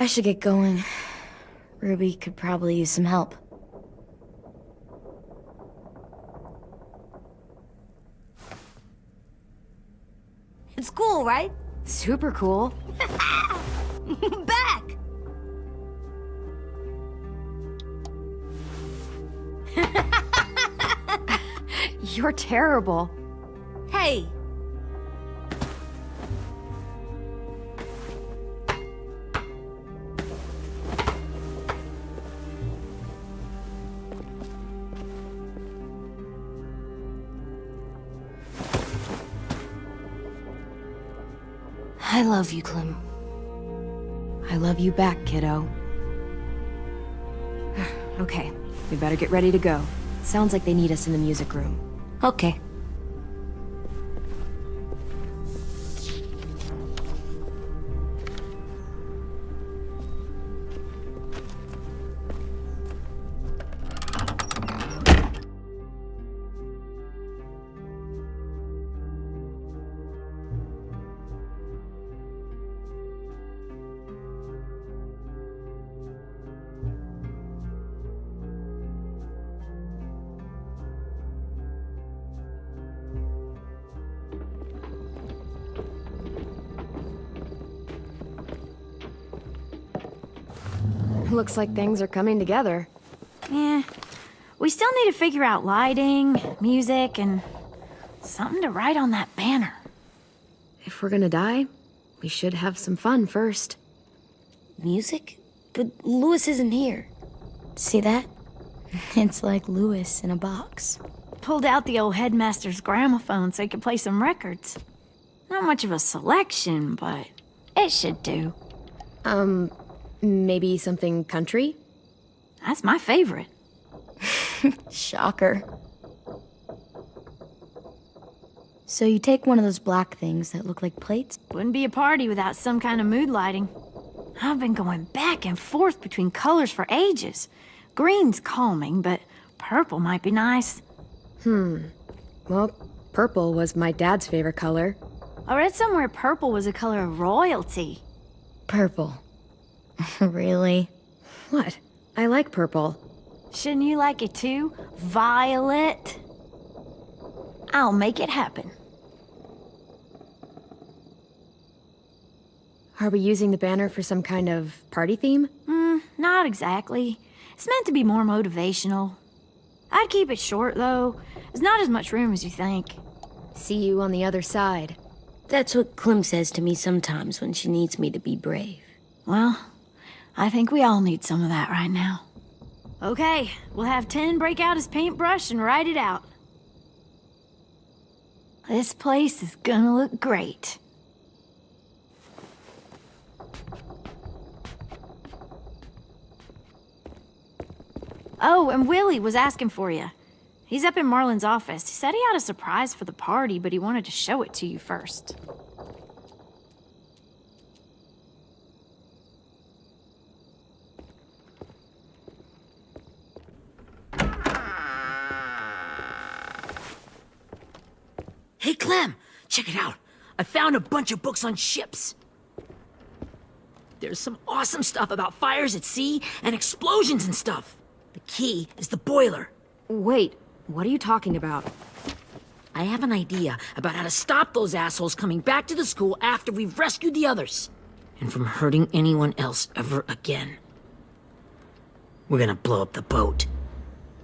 I should get going. Ruby could probably use some help. It's cool, right? Super cool. Back! You're terrible. Hey! I love you, Clem. I love you back, kiddo. Okay, we better get ready to go. Sounds like they need us in the music room. Okay. Looks like things are coming together. Yeah. We still need to figure out lighting, music, and something to write on that banner. If we're gonna die, we should have some fun first. Music? But Louis isn't here. See that? It's like Louis in a box. Pulled out the old headmaster's gramophone so he could play some records. Not much of a selection, but it should do. Maybe something country? That's my favorite. Shocker. So you take one of those black things that look like plates? Wouldn't be a party without some kind of mood lighting. I've been going back and forth between colors for ages. Green's calming, but purple might be nice. Well, purple was my dad's favorite color. I read somewhere purple was a color of royalty. Purple. Really? What? I like purple. Shouldn't you like it too? Violet? I'll make it happen. Are we using the banner for some kind of party theme? Not exactly. It's meant to be more motivational. I'd keep it short, though. There's not as much room as you think. See you on the other side. That's what Clem says to me sometimes when she needs me to be brave. Well, I think we all need some of that right now. Okay, we'll have 10 break out his paintbrush and write it out. This place is gonna look great. Oh, and Willie was asking for you. He's up in Marlin's office. He said he had a surprise for the party, but he wanted to show it to you first. Hey, Clem, check it out. I found a bunch of books on ships. There's some awesome stuff about fires at sea and explosions and stuff. The key is the boiler. Wait, what are you talking about? I have an idea about how to stop those assholes coming back to the school after we've rescued the others. And from hurting anyone else ever again. We're gonna blow up the boat.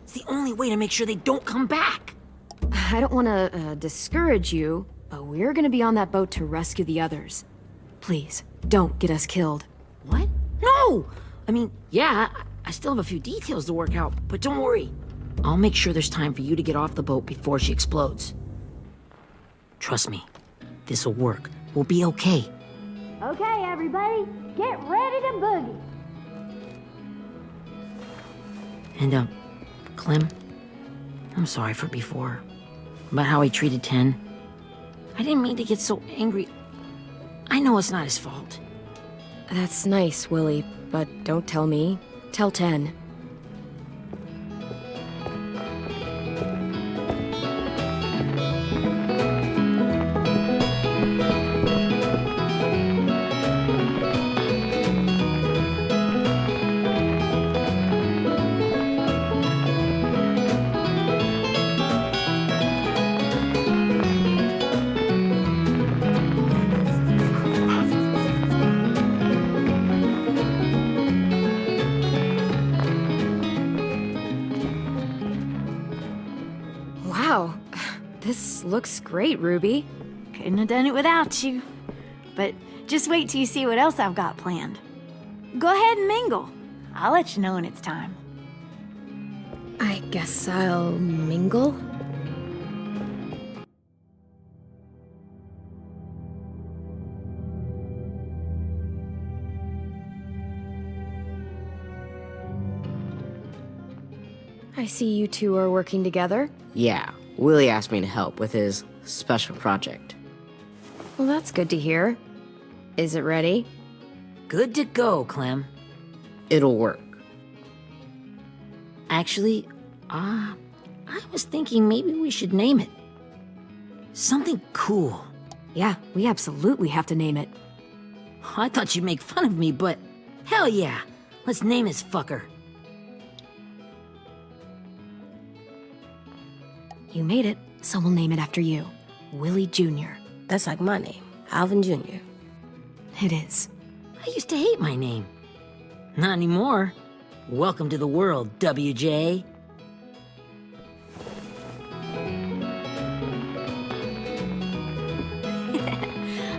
It's the only way to make sure they don't come back. I don't want to discourage you, but we're gonna be on that boat to rescue the others. Please, don't get us killed. What? No! I mean, yeah, I still have a few details to work out, but don't worry. I'll make sure there's time for you to get off the boat before she explodes. Trust me, this'll work We'll be okay. Okay, everybody, get ready to boogie. And, Clem, I'm sorry for before. About how he treated Ten. I didn't mean to get so angry. I know it's not his fault. That's nice, Willie, but don't tell me. Tell 10. Wow, this looks great, Ruby. Couldn't have done it without you. But just wait till you see what else I've got planned. Go ahead and mingle. I'll let you know when it's time. I guess I'll mingle? I see you two are working together. Yeah, Willie asked me to help with his special project. Well, that's good to hear. Is it ready? Good to go, Clem. It'll work. Actually, I was thinking maybe we should name it. Something cool. Yeah, we absolutely have to name it. I thought you'd make fun of me, but hell yeah. Let's name this fucker. You made it, so we'll name it after you. Willie Jr. That's like my name, Alvin Jr. It is. I used to hate my name. Not anymore. Welcome to the world, WJ.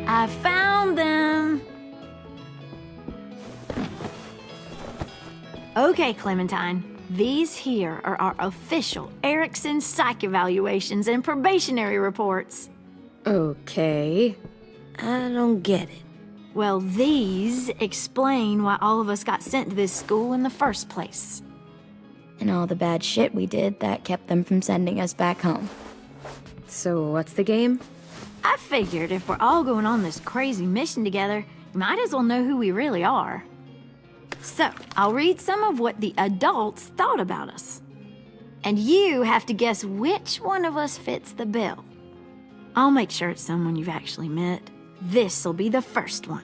I found them! Okay, Clementine. These here are our official Erickson psych evaluations and probationary reports. Okay. I don't get it. Well, these explain why all of us got sent to this school in the first place. And all the bad shit we did that kept them from sending us back home. So what's the game? I figured if we're all going on this crazy mission together, you might as well know who we really are. So, I'll read some of what the adults thought about us. And you have to guess which one of us fits the bill. I'll make sure it's someone you've actually met. This'll be the first one.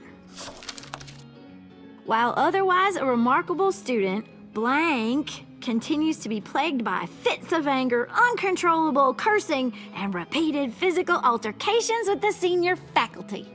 While otherwise a remarkable student, blank continues to be plagued by fits of anger, uncontrollable cursing, and repeated physical altercations with the senior faculty.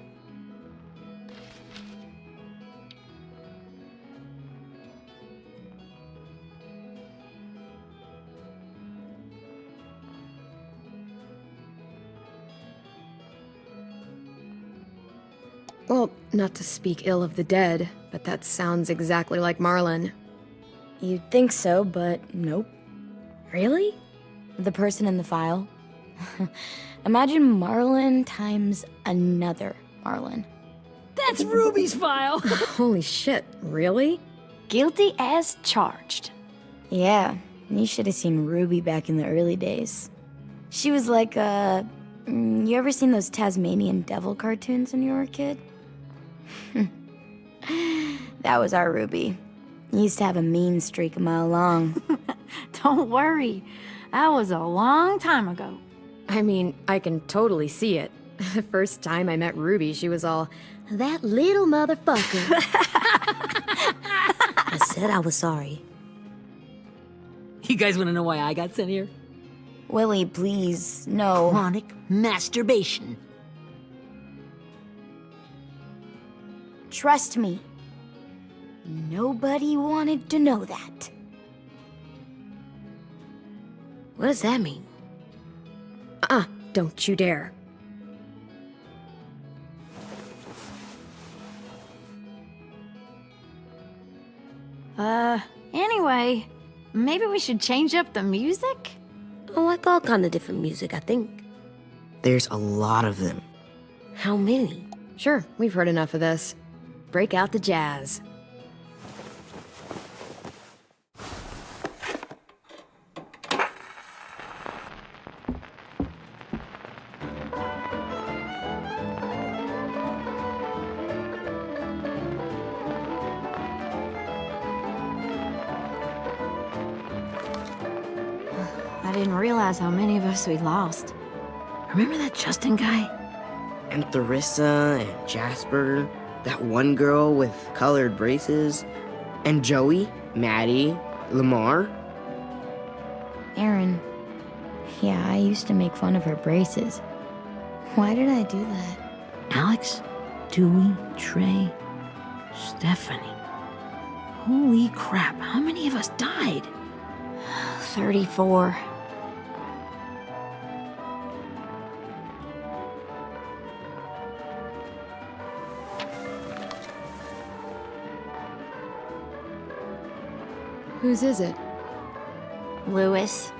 Well, not to speak ill of the dead, but that sounds exactly like Marlon. You'd think so, but nope. Really? The person in the file. Imagine Marlon times another Marlon. That's Ruby's file. Holy shit, really? Guilty as charged. Yeah, you should have seen Ruby back in the early days. She was like, you ever seen those Tasmanian devil cartoons when you were a kid? That was our Ruby. Used to have a mean streak a mile long. Don't worry, that was a long time ago. I mean, I can totally see it. The first time I met Ruby, she was all, "That little motherfucker." I said I was sorry. You guys want to know why I got sent here? Willie, please, no. Chronic masturbation. Trust me. Nobody wanted to know that. What does that mean? Don't you dare. Anyway, maybe we should change up the music? I like all kind of different music, I think. There's a lot of them. How many? Sure, we've heard enough of this. Break out the jazz. I didn't realize how many of us we'd lost. Remember that Justin guy? And Theresa and Jasper, that one girl with colored braces, and Joey, Maddie, Lamar. Erin. Yeah, I used to make fun of her braces. Why did I do that? Alex, Dewey, Trey, Stephanie. Holy crap, how many of us died? 34. Whose is it? Lewis.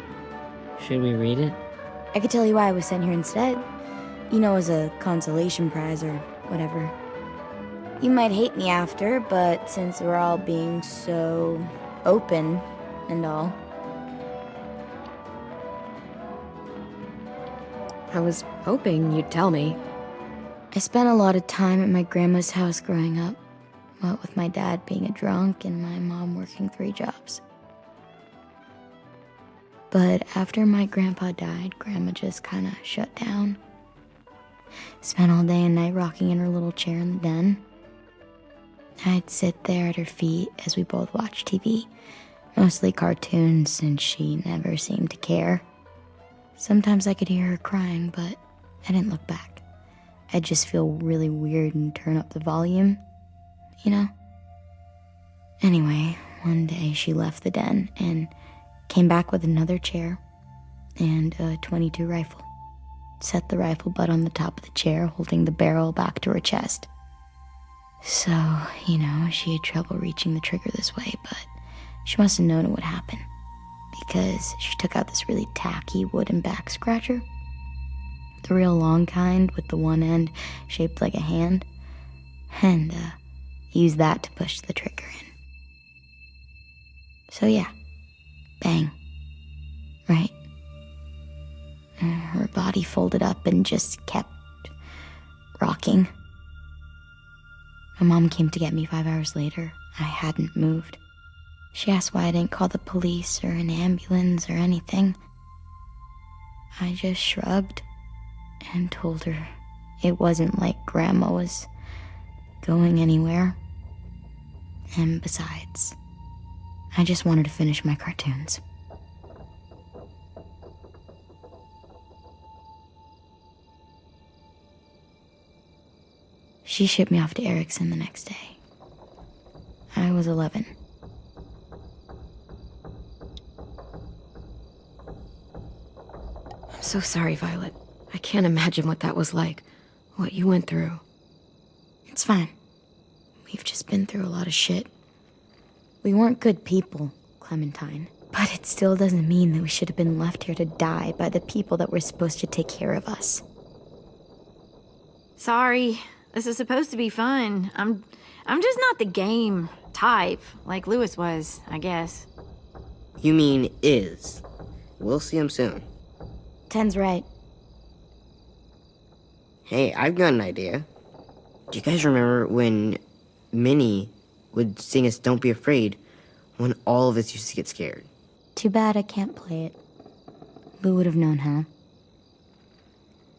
Should we read it? I could tell you why I was sent here instead. You know, as a consolation prize or whatever. You might hate me after, but since we're all being so open and all. I was hoping you'd tell me. I spent a lot of time at my grandma's house growing up. What with my dad being a drunk and my mom working 3 jobs. But after my grandpa died, Grandma just kind of shut down. Spent all day and night rocking in her little chair in the den. I'd sit there at her feet as we both watched TV, mostly cartoons since she never seemed to care. Sometimes I could hear her crying, but I didn't look back. I'd just feel really weird and turn up the volume, you know? Anyway, one day she left the den and came back with another chair and a .22 rifle. Set the rifle butt on the top of the chair, holding the barrel back to her chest. So, you know, she had trouble reaching the trigger this way, but she must have known it would happen, because she took out this really tacky wooden back scratcher. The real long kind with the one end shaped like a hand, and used that to push the trigger in. So yeah, bang, right? Her body folded up and just kept rocking. My mom came to get me 5 hours later. I hadn't moved. She asked why I didn't call the police or an ambulance or anything. I just shrugged and told her it wasn't like Grandma was going anywhere. And besides, I just wanted to finish my cartoons. She shipped me off to Erickson the next day. I was 11. I'm so sorry, Violet. I can't imagine what that was like, what you went through. It's fine. We've just been through a lot of shit. We weren't good people, Clementine. But it still doesn't mean that we should have been left here to die by the people that were supposed to take care of us. Sorry, this is supposed to be fun. I'm just not the game type, like Lewis was, I guess. You mean is. We'll see him soon. Ten's right. Hey, I've got an idea. Do you guys remember when Minnie would sing us Don't Be Afraid when all of us used to get scared? Too bad I can't play it. Lou would have known how.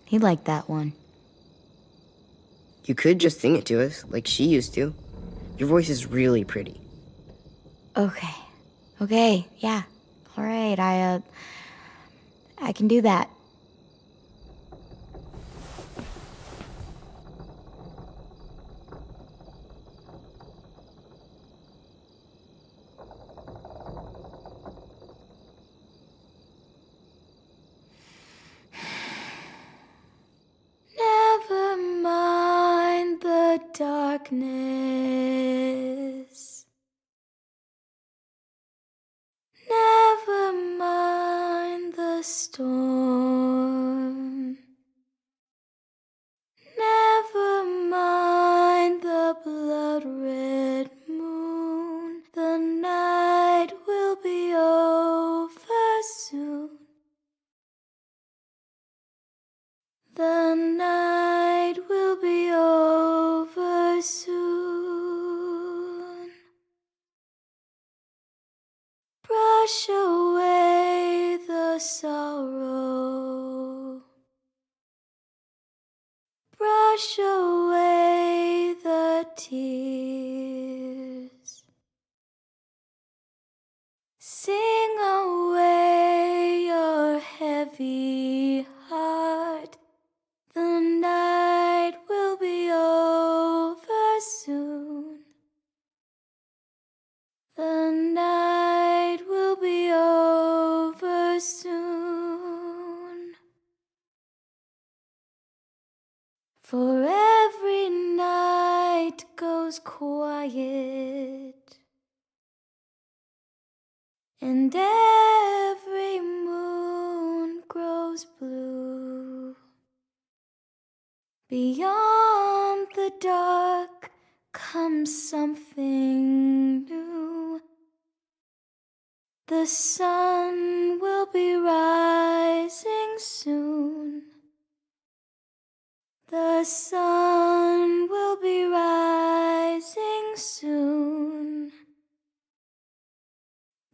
He liked that one. You could just sing it to us, like she used to. Your voice is really pretty. Okay, yeah. All right, I can do that. Never mind the darkness. Never mind the storm. Never mind. Brush away the sorrow. Brush away the tears. Sing away your heavy heart. The night will be over soon. The night will be over soon. For every night goes quiet, and every moon grows blue. Beyond the dark comes something new. The sun will be rising soon. The sun will be rising soon.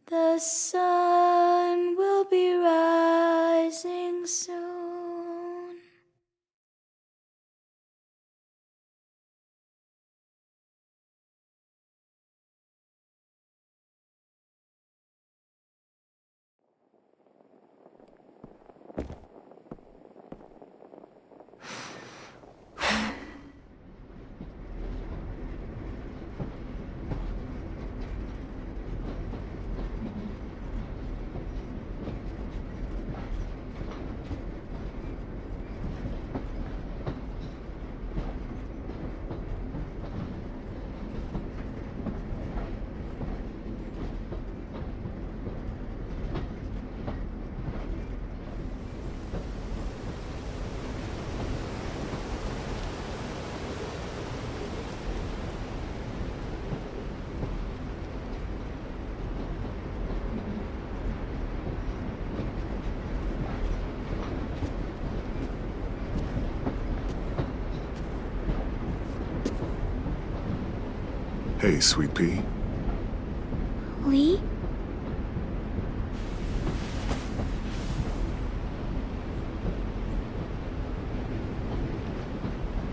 The sun will be rising soon. Hey, Sweet Pea. Lee?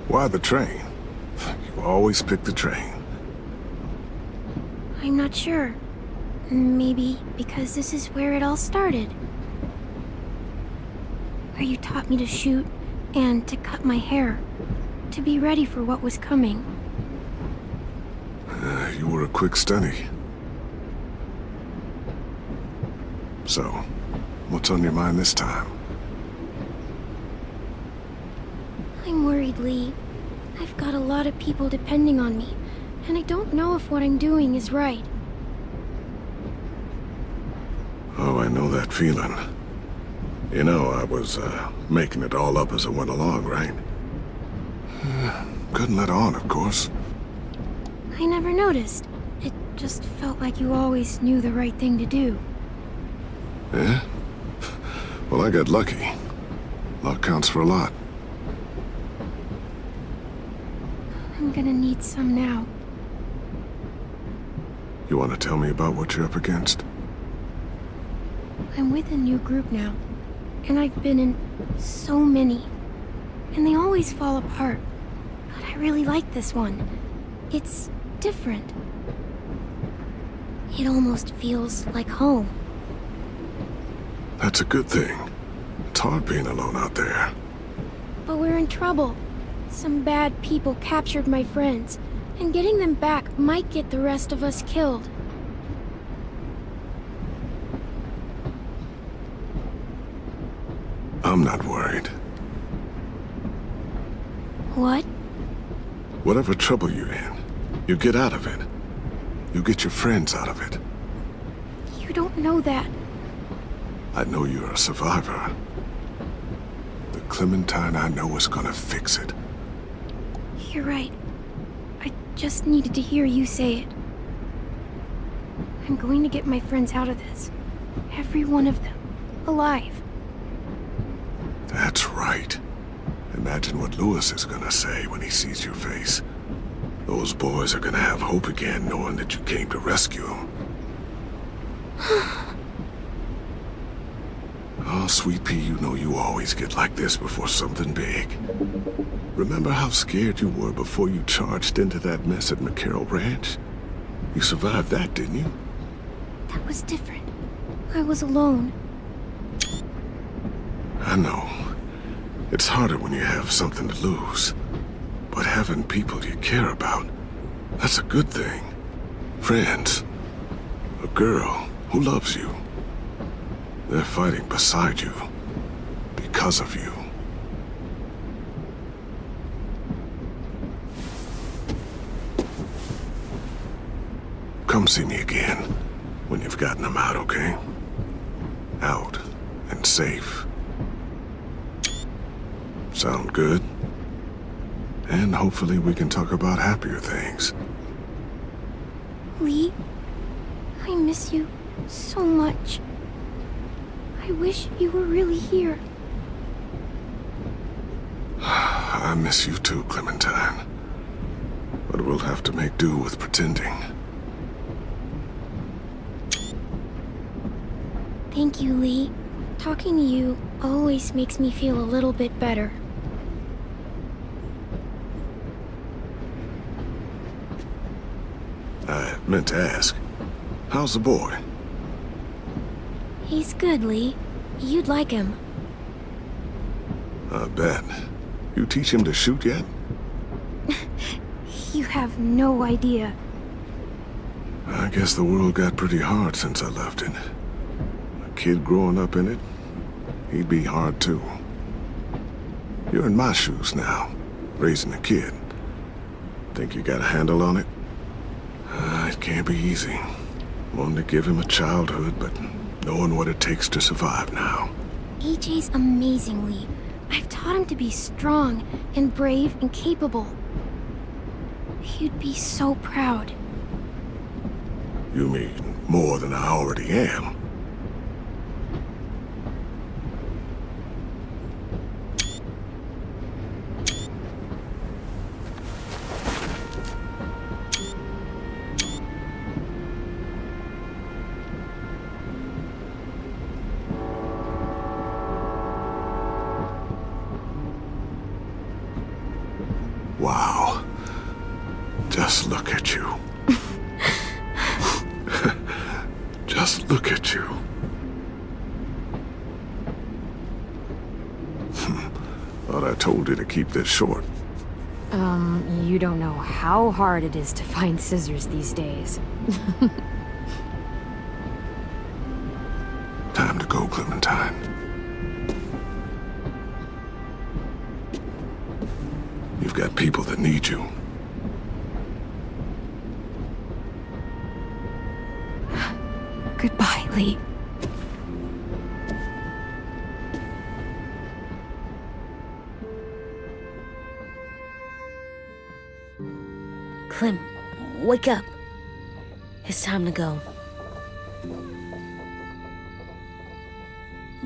Why the train? You always pick the train. I'm not sure. Maybe because this is where it all started. Where you taught me to shoot and to cut my hair. To be ready for what was coming. You were a quick study. So, what's on your mind this time? I'm worried, Lee. I've got a lot of people depending on me, and I don't know if what I'm doing is right. Oh, I know that feeling. You know, I was making it all up as I went along, right? Couldn't let on, of course. I never noticed. It just felt like you always knew the right thing to do. Yeah? Well, I got lucky. Luck counts for a lot. I'm gonna need some now. You want to tell me about what you're up against? I'm with a new group now, and I've been in so many, and they always fall apart. But I really like this one. It's different. It almost feels like home. That's a good thing. It's hard being alone out there. But we're in trouble. Some bad people captured my friends, and getting them back might get the rest of us killed. I'm not worried. What? Whatever trouble you're in, you get out of it. You get your friends out of it. You don't know that. I know you're a survivor. The Clementine I know is gonna fix it. You're right. I just needed to hear you say it. I'm going to get my friends out of this. Every one of them. Alive. That's right. Imagine what Lewis is gonna say when he sees your face. Those boys are gonna have hope again, knowing that you came to rescue them. Oh, Sweet Pea, you know you always get like this before something big. Remember how scared you were before you charged into that mess at McCarroll Ranch? You survived that, didn't you? That was different. I was alone. I know. It's harder when you have something to lose. But having people you care about, that's a good thing. Friends. A girl who loves you. They're fighting beside you. Because of you. Come see me again when you've gotten them out, okay? Out and safe. Sound good? And hopefully we can talk about happier things. Lee, I miss you so much. I wish you were really here. I miss you too, Clementine. But we'll have to make do with pretending. Thank you, Lee. Talking to you always makes me feel a little bit better. I meant to ask, how's the boy? He's good, Lee. You'd like him. I bet. You teach him to shoot yet? You have no idea. I guess the world got pretty hard since I left it. A kid growing up in it, he'd be hard too. You're in my shoes now, raising a kid. Think you got a handle on it? It can't be easy. Wanting to give him a childhood, but knowing what it takes to survive now. AJ's amazing, Lee. I've taught him to be strong and brave and capable. He'd be so proud. You mean more than I already am? Wow. Just look at you. Just look at you. Thought I told you to keep this short. You don't know how hard it is to find scissors these days. Time to go, Clementine. You've got people that need you. Goodbye, Lee. Clem, wake up. It's time to go.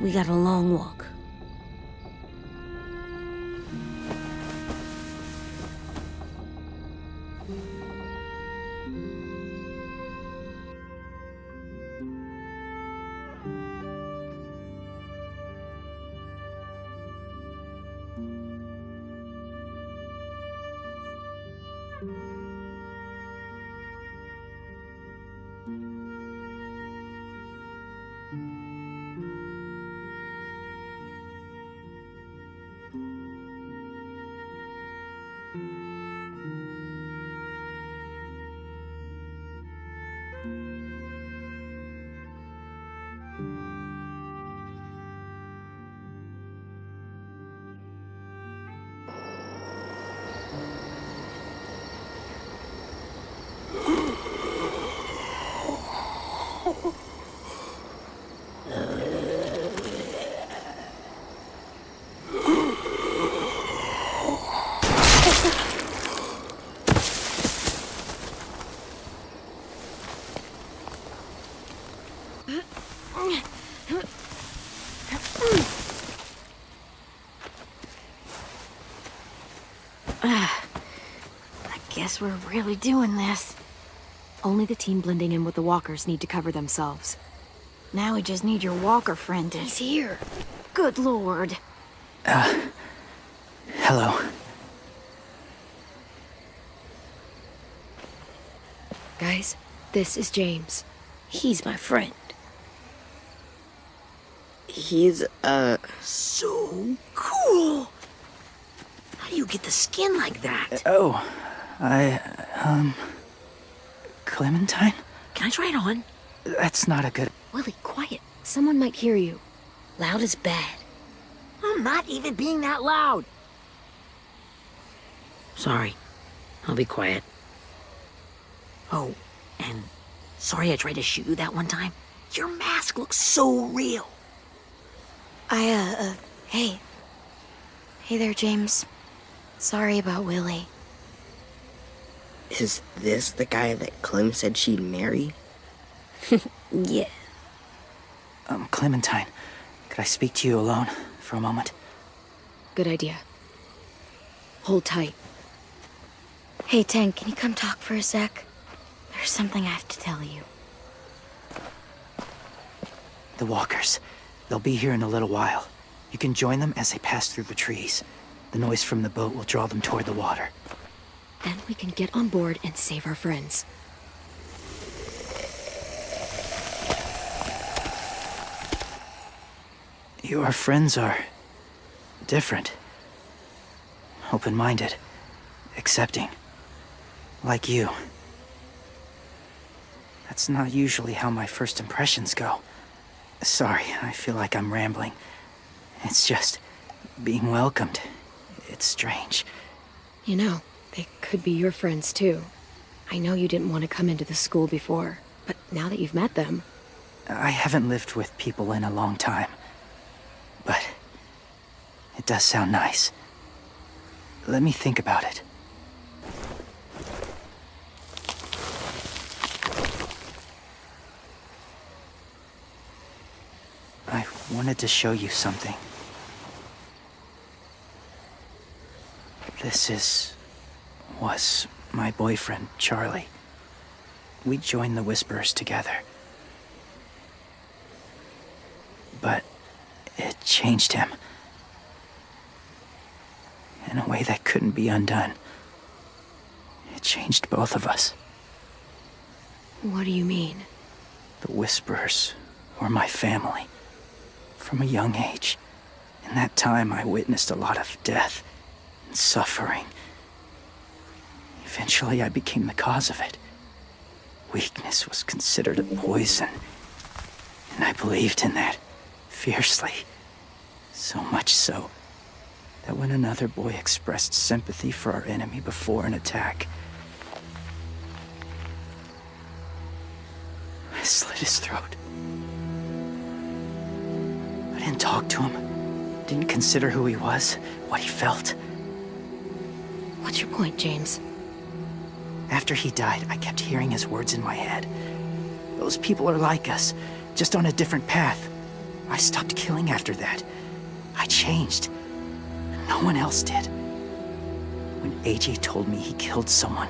We got a long walk. Guess we're really doing this. Only the team blending in with the walkers need to cover themselves. Now we just need your walker friend to... He's here. Good lord. Hello. Guys, this is James. He's my friend. He's, So cool. How do you get the skin like that? Clementine? Can I try it on? That's not a good... Willie, quiet. Someone might hear you. Loud is bad. I'm not even being that loud. Sorry. I'll be quiet. Oh, and sorry I tried to shoot you that one time. Your mask looks so real. Hey. Hey there, James. Sorry about Willie. is this the guy that Clem said she'd marry? Yeah. Clementine, could I speak to you alone for a moment? Good idea. Hold tight. Hey, Tank, can you come talk for a sec? There's something I have to tell you. The walkers. They'll be here in a little while. You can join them as they pass through the trees. The noise from the boat will draw them toward the water. Then we can get on board and save our friends. Your friends are different. Open-minded. Accepting. Like you. That's not usually how my first impressions go. Sorry, I feel like I'm rambling. It's just being welcomed. It's strange. You know, they could be your friends too. I know you didn't want to come into the school before, but now that you've met them... I haven't lived with people in a long time. But it does sound nice. Let me think about it. I wanted to show you something. This was my boyfriend, Charlie. We joined the Whisperers together. But it changed him. In a way that couldn't be undone. It changed both of us. What do you mean? The Whisperers were my family. From a young age. In that time, I witnessed a lot of death and suffering. Eventually, I became the cause of it. Weakness was considered a poison. And I believed in that, fiercely. So much so, that when another boy expressed sympathy for our enemy before an attack, I slit his throat. I didn't talk to him, didn't consider who he was, what he felt. What's your point, James? After he died, I kept hearing his words in my head. Those people are like us, just on a different path. I stopped killing after that. I changed. No one else did. When AJ told me he killed someone,